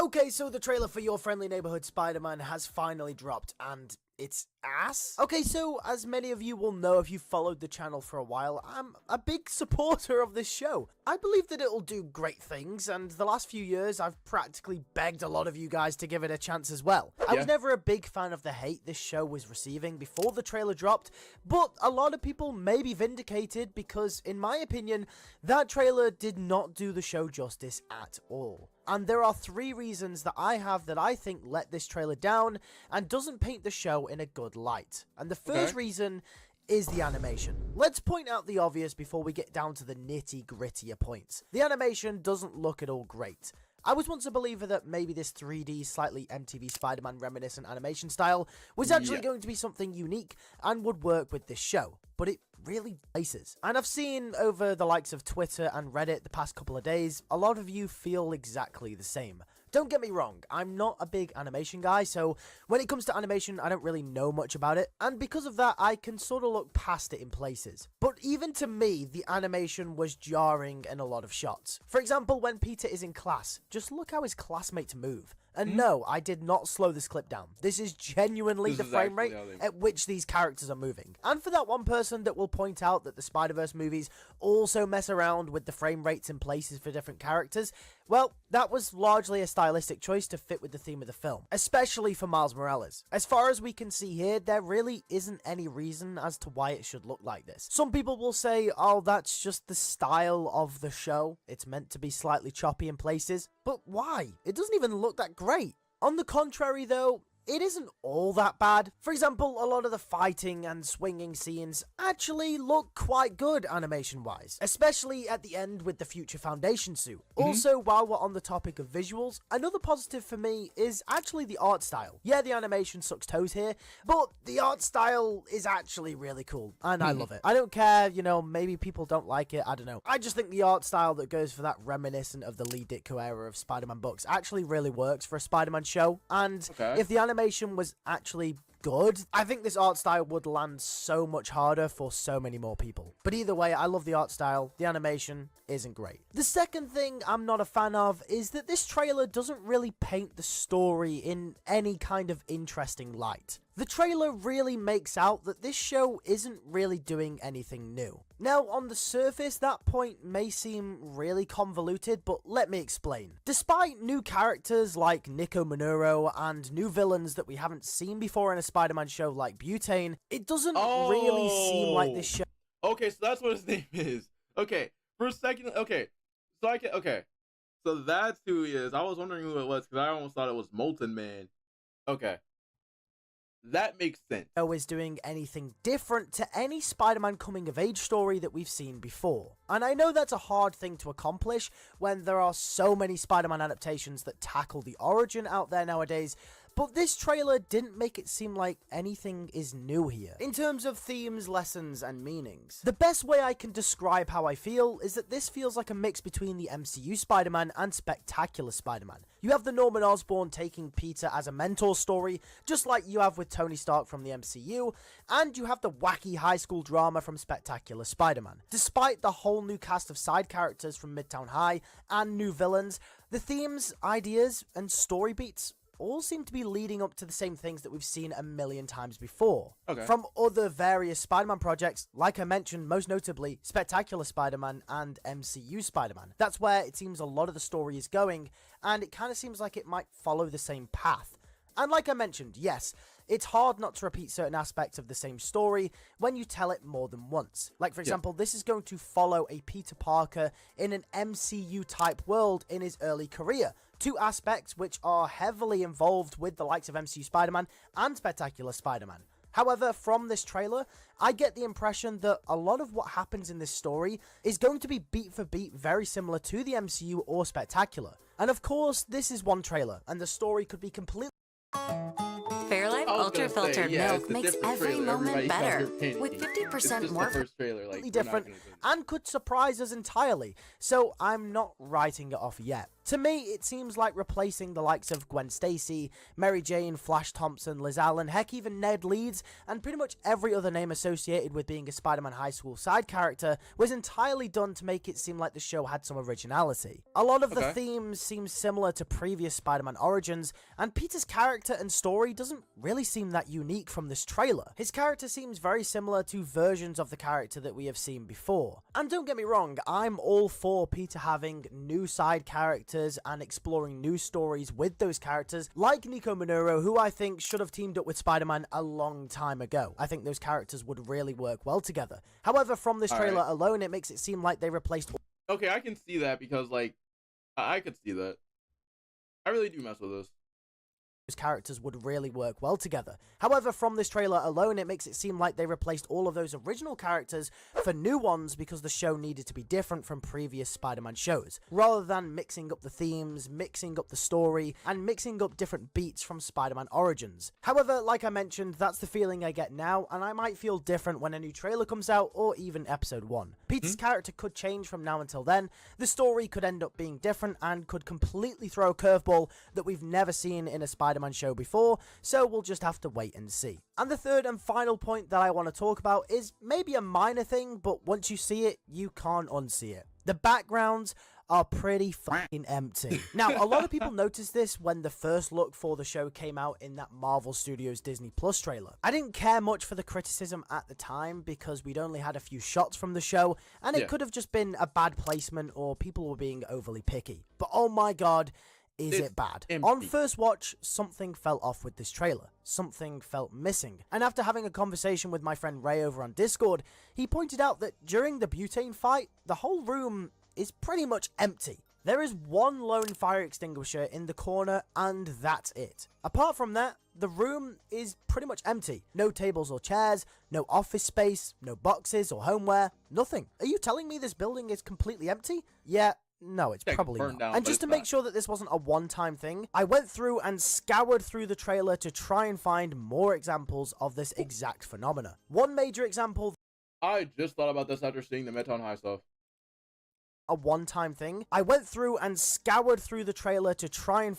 Okay, so the trailer for Your Friendly Neighborhood Spider-Man has finally dropped, and it's ass? Okay, so as many of you will know if you've followed the channel for a while, I'm a big supporter of this show. I believe that it'll do great things, and the last few years I've practically begged a lot of you guys to give it a chance as well. I was never a big fan of the hate this show was receiving before the trailer dropped, but a lot of people may be vindicated because, in my opinion, that trailer did not do the show justice at all. And there are 3 reasons that I have that I think let this trailer down and doesn't paint the show in a good light. And the first reason is the animation. Let's point out the obvious before we get down to the nitty-grittier points. The animation doesn't look at all great. I was once a believer that maybe this 3D, slightly MTV Spider-Man reminiscent animation style was actually going to be something unique and would work with this show, but it really places. And I've seen over the likes of Twitter and Reddit the past couple of days, a lot of you feel exactly the same. Don't get me wrong, I'm not a big animation guy, so when it comes to animation, I don't really know much about it, and because of that, I can sort of look past it in places. But even to me, the animation was jarring in a lot of shots. For example, when Peter is in class, just look how his classmates move. And no, I did not slow this clip down. This is genuinely the frame rate at which these characters are moving. And for that one person that will point out that the Spider-Verse movies also mess around with the frame rates in places for different characters, well, that was largely a stylistic choice to fit with the theme of the film, especially for Miles Morales. As far as we can see here, there really isn't any reason as to why it should look like this. Some people will say, oh, that's just the style of the show. It's meant to be slightly choppy in places. But why? It doesn't even look that great. On the contrary, though, it isn't all that bad. For example, a lot of the fighting and swinging scenes actually look quite good animation-wise, especially at the end with the Future Foundation suit. Also, while we're on the topic of visuals, another positive for me is actually the art style. Yeah, the animation sucks toes here, but the art style is actually really cool, and I love it. I don't care, you know, maybe people don't like it, I don't know. I just think the art style that goes for that reminiscent of the Lee Ditko era of Spider-Man books actually really works for a Spider-Man show, and if the animation was actually good, I think this art style would land so much harder for so many more people. But either way, I love the art style. The animation isn't great. The second thing I'm not a fan of is that this trailer doesn't really paint the story in any kind of interesting light. The trailer really makes out that this show isn't really doing anything new. Now, on the surface, that point may seem really convoluted, but let me explain. Despite new characters like Nico Manuro and new villains that we haven't seen before in a Spider-Man show like Butane, it doesn't really seem like this show. Okay, so that's what his name is. Okay, for a second, okay. So that's who he is. I was wondering who it was because I almost thought it was Molten Man. Okay. That makes sense. Is doing anything different to any Spider-Man coming-of-age story that we've seen before. And I know that's a hard thing to accomplish when there are so many Spider-Man adaptations that tackle the origin out there nowadays, but this trailer didn't make it seem like anything is new here, in terms of themes, lessons, and meanings. The best way I can describe how I feel is that this feels like a mix between the MCU Spider-Man and Spectacular Spider-Man. You have the Norman Osborn taking Peter as a mentor story, just like you have with Tony Stark from the MCU, and you have the wacky high school drama from Spectacular Spider-Man. Despite the whole new cast of side characters from Midtown High and new villains, the themes, ideas, and story beats all seem to be leading up to the same things that we've seen a million times before. Okay. From other various Spider-Man projects, like I mentioned, most notably Spectacular Spider-Man and MCU Spider-Man. That's where it seems a lot of the story is going, and it kind of seems like it might follow the same path. And like I mentioned, yes, it's hard not to repeat certain aspects of the same story when you tell it more than once. Like, for example, this is going to follow a Peter Parker in an MCU-type world in his early career. Two aspects which are heavily involved with the likes of MCU Spider-Man and Spectacular Spider-Man. However, from this trailer, I get the impression that a lot of what happens in this story is going to be beat for beat very similar to the MCU or Spectacular. And of course, this is one trailer, and the story could be completely... Fairlife Ultra Filtered Milk makes every moment better. With 50% more completely different and could surprise us entirely, so I'm not writing it off yet. To me, it seems like replacing the likes of Gwen Stacy, Mary Jane, Flash Thompson, Liz Allen, heck even Ned Leeds, and pretty much every other name associated with being a Spider-Man high school side character was entirely done to make it seem like the show had some originality. A lot of the themes seem similar to previous Spider-Man origins, and Peter's character and story doesn't really seem that unique from this trailer. His character seems very similar to versions of the character that we have seen before. And don't get me wrong, I'm all for Peter having new side characters and exploring new stories with those characters, like Nico Minoru, who I think should have teamed up with Spider-Man a long time ago. I think those characters would really work well together. However, from this trailer alone, it makes it seem like they replaced... Okay, I can see that because, like, I could see that. I really do mess with this. Characters would really work well together. However, from this trailer alone, it makes it seem like they replaced all of those original characters for new ones because the show needed to be different from previous Spider-Man shows, rather than mixing up the themes, mixing up the story, and mixing up different beats from Spider-Man Origins. However, like I mentioned, that's the feeling I get now, and I might feel different when a new trailer comes out, or even episode 1. Peter's character could change from now until then, the story could end up being different, and could completely throw a curveball that we've never seen in a Spider-Man show before, so we'll just have to wait and see. And the third and final point that I want to talk about is maybe a minor thing, but once you see it, you can't unsee it. The backgrounds are pretty fucking empty. Now, a lot of people noticed this when the first look for the show came out in that Marvel Studios Disney Plus trailer. I didn't care much for the criticism at the time because we'd only had a few shots from the show, and it could have just been a bad placement or people were being overly picky. But oh my god, is it bad? Empty. On first watch, something fell off with this trailer. Something felt missing. And after having a conversation with my friend Ray over on Discord, he pointed out that during the butane fight, the whole room is pretty much empty. There is one lone fire extinguisher in the corner, and that's it. Apart from that, the room is pretty much empty. No tables or chairs, no office space, no boxes or homeware, nothing. Are you telling me this building is completely empty? Yeah. No, it's probably not. Down, and just to make sure that this wasn't a one-time thing, I went through and scoured through the trailer to try and find more examples of this exact phenomena. One major example... I just thought about this after seeing the Midtown High stuff. A one-time thing. I went through and scoured through the trailer to try and...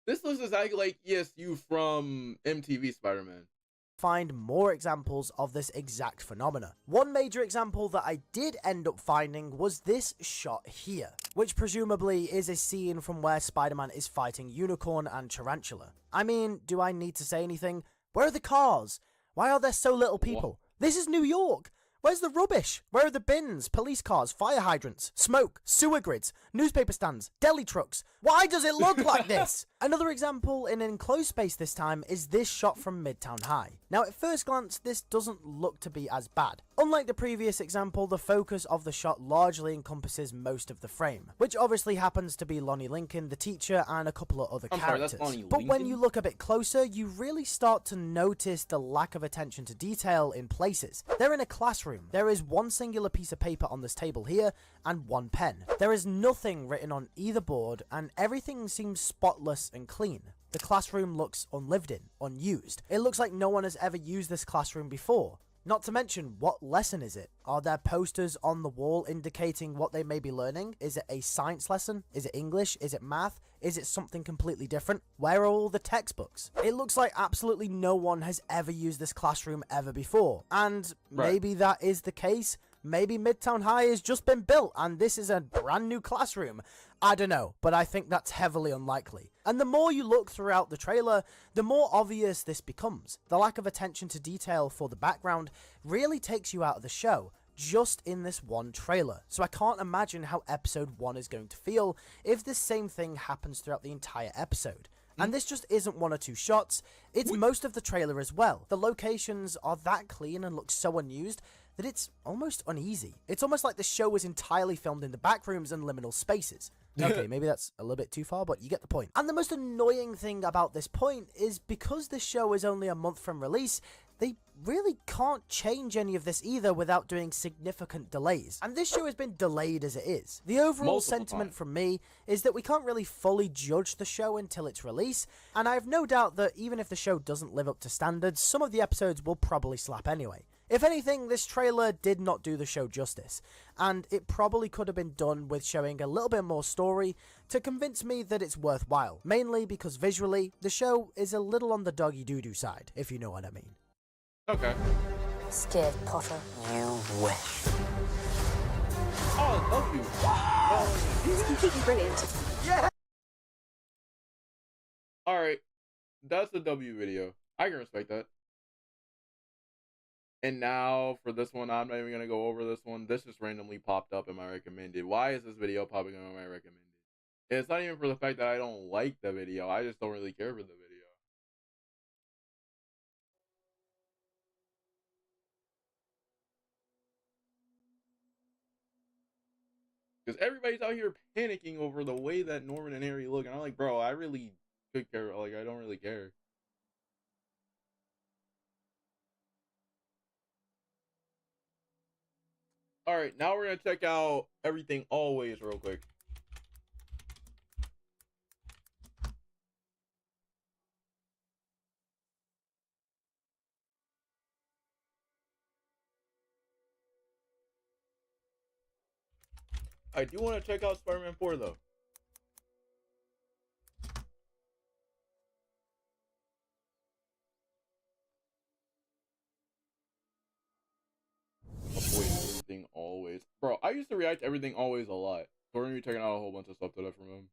This looks exactly like ESU from MTV Spider-Man. Find more examples of this exact phenomena. One major example that I did end up finding was this shot here, which presumably is a scene from where Spider-Man is fighting Unicorn and Tarantula. I mean, do I need to say anything? Where are the cars? Why are there so little people? This is New York! Where's the rubbish? Where are the bins, police cars, fire hydrants, smoke, sewer grids, newspaper stands, deli trucks? Why does it look like this? Another example in an enclosed space this time is this shot from Midtown High. Now at first glance, this doesn't look to be as bad. Unlike the previous example, the focus of the shot largely encompasses most of the frame, which obviously happens to be Lonnie Lincoln, the teacher, and a couple of other characters. But when you look a bit closer, you really start to notice the lack of attention to detail in places. They're in a classroom. There is one singular piece of paper on this table here, and one pen. There is nothing written on either board, and everything seems spotless and clean. The classroom looks unlived in, unused. It looks like no one has ever used this classroom before. Not to mention, what lesson is it? Are there posters on the wall indicating what they may be learning? Is it a science lesson? Is it English? Is it math? Is it something completely different? Where are all the textbooks? It looks like absolutely no one has ever used this classroom ever before. And maybe that is the case. Maybe Midtown High has just been built and this is a brand new classroom. I don't know, but I think that's heavily unlikely. And the more you look throughout the trailer, the more obvious this becomes. The lack of attention to detail for the background really takes you out of the show, just in this one trailer. So I can't imagine how episode 1 is going to feel if this same thing happens throughout the entire episode. And this just isn't 1 or 2 shots, it's most of the trailer as well. The locations are that clean and look so unused that it's almost uneasy. It's almost like the show was entirely filmed in the back rooms and liminal spaces. Okay, maybe that's a little bit too far, but you get the point. And the most annoying thing about this point is because this show is only a month from release, they really can't change any of this either without doing significant delays. And this show has been delayed as it is. The overall sentiment from me is that we can't really fully judge the show until its release, and I have no doubt that even if the show doesn't live up to standards, some of the episodes will probably slap anyway. If anything, this trailer did not do the show justice, and it probably could have been done with showing a little bit more story to convince me that it's worthwhile, mainly because visually, the show is a little on the doggy doo-doo side, if you know what I mean. Okay. Scared, Potter? You wish. Oh, love you. It's completely brilliant. Yeah! Alright. That's a W video. I can respect that. And now, for this one, I'm not even going to go over this one. This just randomly popped up in my recommended. Why is this video popping up in my recommended? It's not even for the fact that I don't like the video. I just don't really care for the video. Because everybody's out here panicking over the way that Norman and Harry look. And I'm like, bro, I really could care. Like, I don't really care. Alright, now we're going to check out Everything Always real quick. I do want to check out Spider-Man 4 though. Avoid Everything Always. Bro, I used to react to Everything Always a lot. So we're going to be checking out a whole bunch of stuff today from him.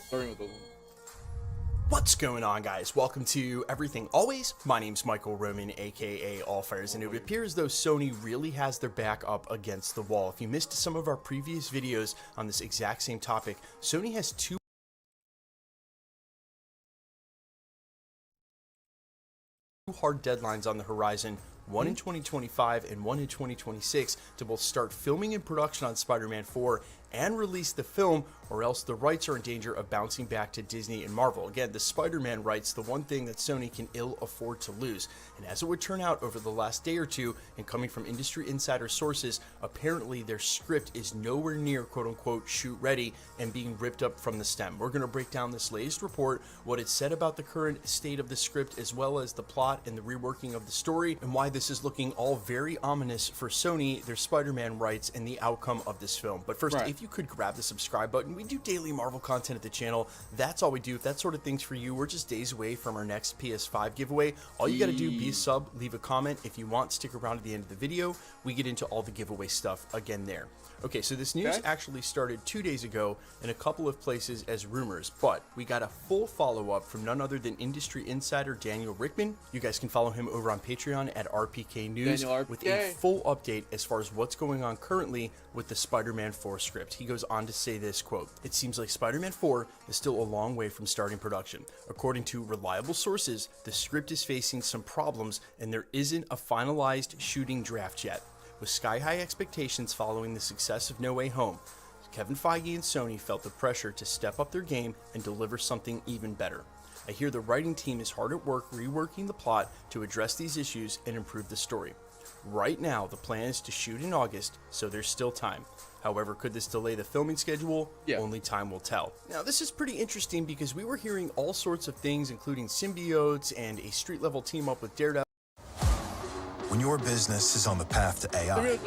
Starting with this one. What's going on, guys? Welcome to Everything Always. My name's Michael Roman, aka Allfires, and it would appear as though Sony really has their back up against the wall. If you missed some of our previous videos on this exact same topic, Sony has 2 hard deadlines on the horizon, one in 2025 and one in 2026, to both start filming and production on Spider-Man 4 and release the film, or else the rights are in danger of bouncing back to Disney and Marvel. Again, the Spider-Man rights, the one thing that Sony can ill afford to lose. And as it would turn out over the last day or two, and coming from industry insider sources, apparently their script is nowhere near quote-unquote shoot ready and being ripped up from the stem. We're going to break down this latest report, what it said about the current state of the script, as well as the plot and the reworking of the story, and why this is looking all very ominous for Sony, their Spider-Man rights, and the outcome of this film. But first, if you could grab the subscribe button. We do daily Marvel content at the channel. That's all we do. If that sort of thing's for you, we're just days away from our next PS5 giveaway. All you gotta do, be a sub, leave a comment. If you want, stick around at the end of the video. We get into all the giveaway stuff again there. Okay, so this news actually started 2 days ago in a couple of places as rumors, but we got a full follow-up from none other than industry insider Daniel Rickman. You guys can follow him over on Patreon at RPK News with a full update as far as what's going on currently with the Spider-Man 4 script. He goes on to say this, quote, "It seems like Spider-Man 4 is still a long way from starting production. According to reliable sources, the script is facing some problems and there isn't a finalized shooting draft yet. With sky-high expectations following the success of No Way Home, Kevin Feige and Sony felt the pressure to step up their game and deliver something even better. I hear the writing team is hard at work reworking the plot to address these issues and improve the story. Right now, the plan is to shoot in August, so there's still time. However, could this delay the filming schedule? Only time will tell." Now, this is pretty interesting because we were hearing all sorts of things, including symbiotes and a street-level team-up with Daredevil. When your business is on the path to AI,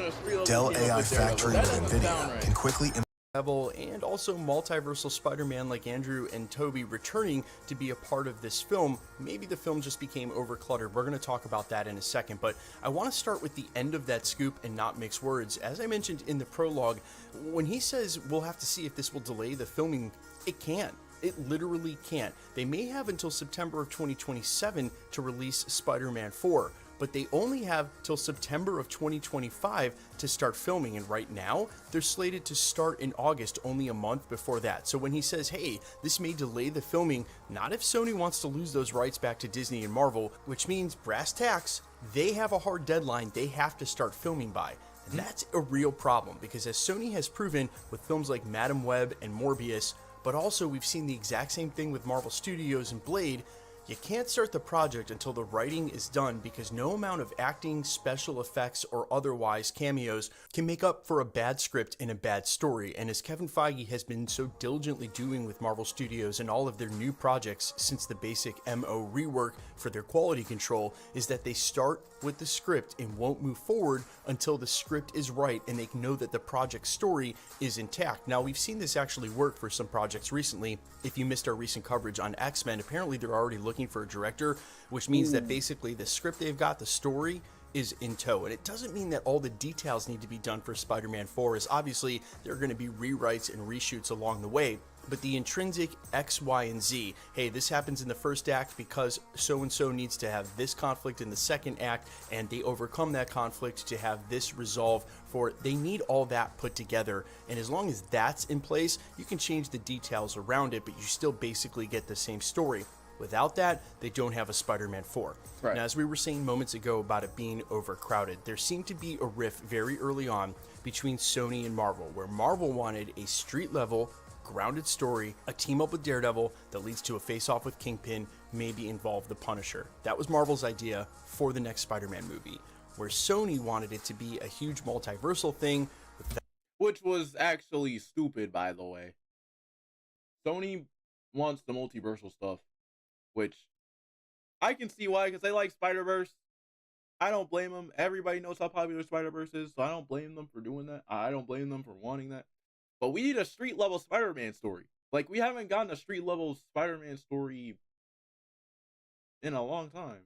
Dell AI Factory with NVIDIA can quickly Daredevil, and also multiversal Spider-Man like Andrew and Tobey returning to be a part of this film, maybe the film just became overcluttered. We're going to talk about that in a second, but I want to start with the end of that scoop and not mix words. As I mentioned in the prologue, when he says we'll have to see if this will delay the filming, it can. It literally can't. They may have until September of 2027 to release Spider-Man 4, but they only have till September of 2025 to start filming, and right now they're slated to start in August, only a month before that. So when he says, hey, this may delay the filming, not if Sony wants to lose those rights back to Disney and Marvel, which means brass tacks, they have a hard deadline they have to start filming by. And that's a real problem, because as Sony has proven with films like Madam Web and Morbius, but also we've seen the exact same thing with Marvel Studios and Blade, you can't start the project until the writing is done, because no amount of acting, special effects, or otherwise cameos can make up for a bad script and a bad story. And as Kevin Feige has been so diligently doing with Marvel Studios and all of their new projects since the basic MO rework for their quality control, is that they start with the script and won't move forward until the script is right and they know that the project story is intact. Now, we've seen this actually work for some projects recently. If you missed our recent coverage on X-Men, apparently they're already looking for a director, which means that basically the script they've got, the story, is in tow. And it doesn't mean that all the details need to be done for Spider-Man 4, as obviously there are going to be rewrites and reshoots along the way. But the intrinsic X, Y, and Z, hey, this happens in the first act because so-and-so needs to have this conflict in the second act, and they overcome that conflict to have this resolve for it. They need all that put together, and as long as that's in place, you can change the details around it, but you still basically get the same story. Without that, they don't have a Spider-Man 4. Right. Now, as we were saying moments ago about it being overcrowded, there seemed to be a rift very early on between Sony and Marvel, where Marvel wanted a street-level, grounded story, a team up with Daredevil that leads to a face-off with Kingpin, maybe involve the Punisher. That was Marvel's idea for the next Spider-Man movie, where Sony wanted it to be a huge multiversal thing. Which was actually stupid, by the way. Sony wants the multiversal stuff, which I can see why, because they like Spider-Verse. I don't blame them. Everybody knows how popular Spider-Verse is, so I don't blame them for doing that. I don't blame them for wanting that. But we need a street-level Spider-Man story. Like, we haven't gotten a street-level Spider-Man story in a long time.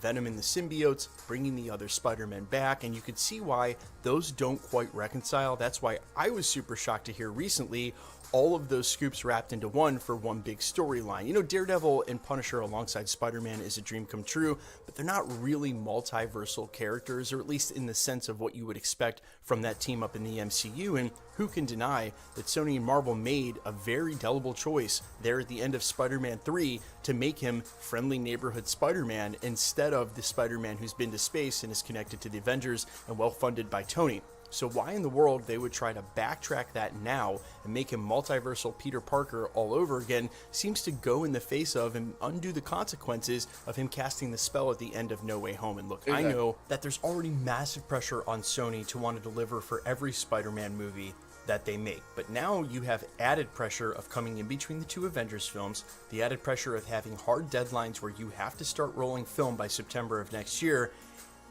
Venom and the symbiotes, bringing the other Spider-Man back, and you could see why those don't quite reconcile. That's why I was super shocked to hear recently all of those scoops wrapped into one for one big storyline. You know, Daredevil and Punisher alongside Spider-Man is a dream come true, but they're not really multiversal characters, or at least in the sense of what you would expect from that team up in the MCU. And who can deny that Sony and Marvel made a very indelible choice there at the end of Spider-Man 3 to make him friendly neighborhood Spider-Man instead of the Spider-Man who's been to space and is connected to the Avengers and well funded by Tony. So why in the world they would try to backtrack that now and make him multiversal Peter Parker all over again seems to go in the face of and undo the consequences of him casting the spell at the end of No Way Home. And look, exactly. I know that there's already massive pressure on Sony to want to deliver for every Spider-Man movie that they make, but now you have added pressure of coming in between the two Avengers films, the added pressure of having hard deadlines where you have to start rolling film by September of next year,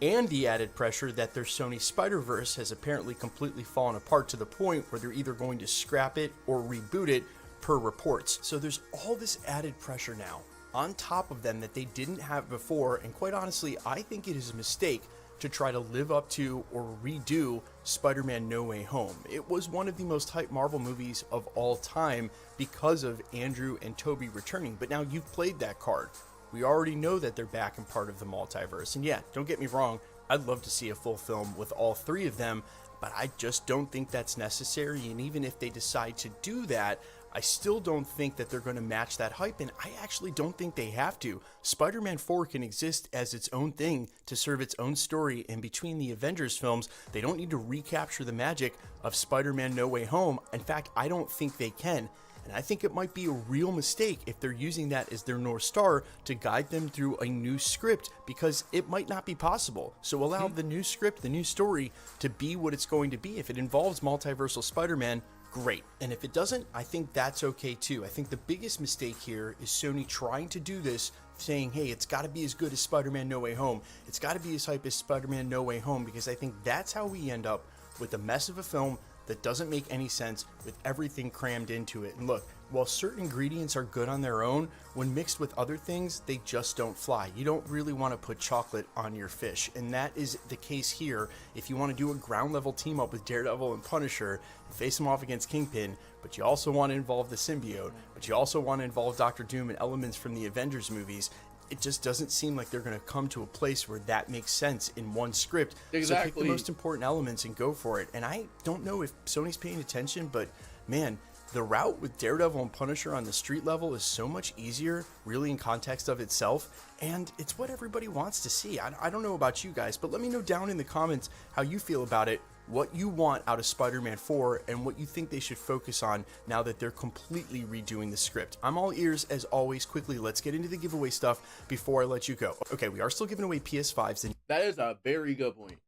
and the added pressure that their Sony Spider-Verse has apparently completely fallen apart to the point where they're either going to scrap it or reboot it per reports. So there's all this added pressure now on top of them that they didn't have before, and quite honestly, I think it is a mistake to try to live up to or redo Spider-Man No Way Home. It was one of the most hyped Marvel movies of all time because of Andrew and Tobey returning, but now you've played that card. We already know that they're back and part of the multiverse. And yeah, don't get me wrong, I'd love to see a full film with all three of them, but I just don't think that's necessary. And even if they decide to do that, I still don't think that they're going to match that hype, and I actually don't think they have to. Spider-Man 4 can exist as its own thing to serve its own story, and between the Avengers films, they don't need to recapture the magic of Spider-Man No Way Home. In fact, I don't think they can. And I think it might be a real mistake if they're using that as their North Star to guide them through a new script, because it might not be possible. So allow the new script, the new story, to be what it's going to be. If it involves multiversal Spider-Man, great. And if it doesn't, I think that's okay too. I think the biggest mistake here is Sony trying to do this, saying, hey, it's got to be as good as Spider-Man No Way Home. It's got to be as hype as Spider-Man No Way Home, because I think that's how we end up with a mess of a film that doesn't make any sense with everything crammed into it. And look, while certain ingredients are good on their own, when mixed with other things, they just don't fly. You don't really want to put chocolate on your fish, and that is the case here. If you want to do a ground level team up with Daredevil and Punisher and face them off against Kingpin, but you also want to involve the symbiote, but you also want to involve Doctor Doom and elements from the Avengers movies, it just doesn't seem like they're going to come to a place where that makes sense in one script. Exactly. So pick the most important elements and go for it. And I don't know if Sony's paying attention, but man, the route with Daredevil and Punisher on the street level is so much easier, really in context of itself, and it's what everybody wants to see. I don't know about you guys, but let me know down in the comments how you feel about it, what you want out of Spider-Man 4, and what you think they should focus on now that they're completely redoing the script. I'm all ears as always. Quickly, let's get into the giveaway stuff before I let you go. Okay, we are still giving away PS5s. And that is a very good point.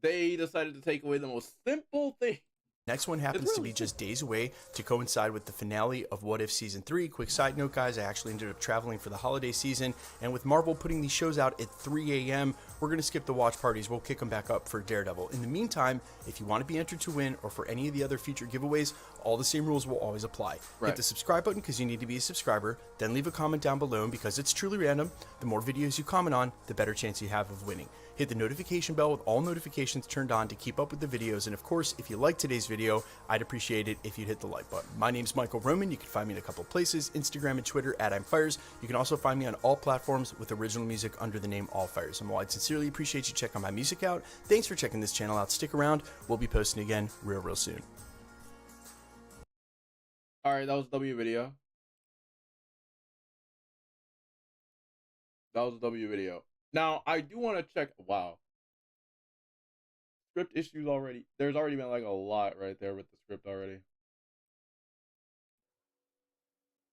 They decided to take away the most simple thing. Next one happens to be just days away to coincide with the finale of What If Season 3. Quick side note, guys, I actually ended up traveling for the holiday season, and with Marvel putting these shows out at 3 a.m., we're going to skip the watch parties. We'll kick them back up for Daredevil. In the meantime, if you want to be entered to win or for any of the other future giveaways, all the same rules will always apply. Right. Hit the subscribe button because you need to be a subscriber, then leave a comment down below, and because it's truly random, the more videos you comment on, the better chance you have of winning. Hit the notification bell with all notifications turned on to keep up with the videos, and of course, if you liked today's video, I'd appreciate it if you'd hit the like button. My name's Michael Roman. You can find me in a couple places, Instagram and Twitter at I'mFires. You can also find me on all platforms with original music under the name All Fires. And while I'd sincerely appreciate you checking my music out, thanks for checking this channel out. Stick around. We'll be posting again real soon. Alright, that was a W video. That was a W video. Now, I do want to check. Wow. Script issues already. There's already been like a lot right there with the script already.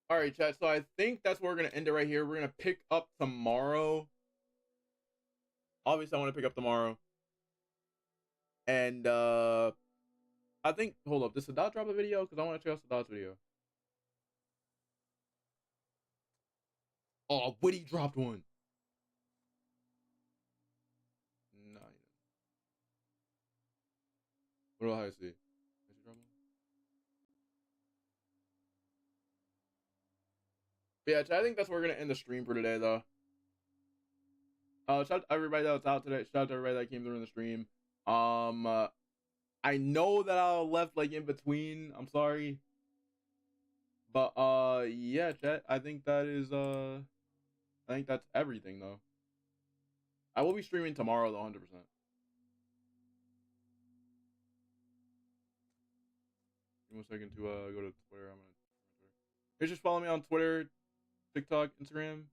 Alright, chat. So I think that's where we're going to end it right here. We're going to pick up tomorrow. Obviously, I want to pick up tomorrow. And, I think, hold up. Did Sadat drop a video? Because I want to check out Sadat's video. Oh, Woody dropped one. No. What do I see? But yeah, I think that's where we're gonna end the stream for today, though. Shout out to everybody that was out today. Shout out to everybody that came through in the stream. I know that I left like in between. I'm sorry, but yeah, chat. I think that is I think that's everything, though. I will be streaming tomorrow, though, 100%. Give me 1 second to go to Twitter. I'm gonna. Please just follow me on Twitter, TikTok, Instagram.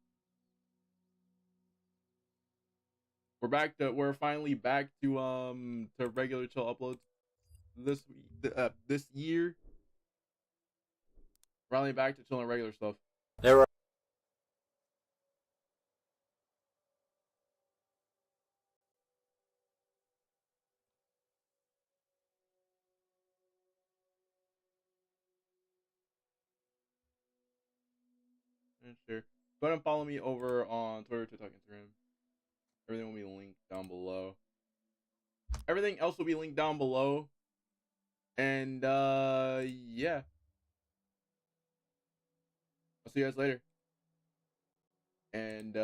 We're finally back to regular chill uploads this year. Finally back to chilling regular stuff. There were Sure. Go ahead and follow me over on Twitter, TikTok, Instagram. Everything will be linked down below. Everything else will be linked down below. And yeah. I'll see you guys later. And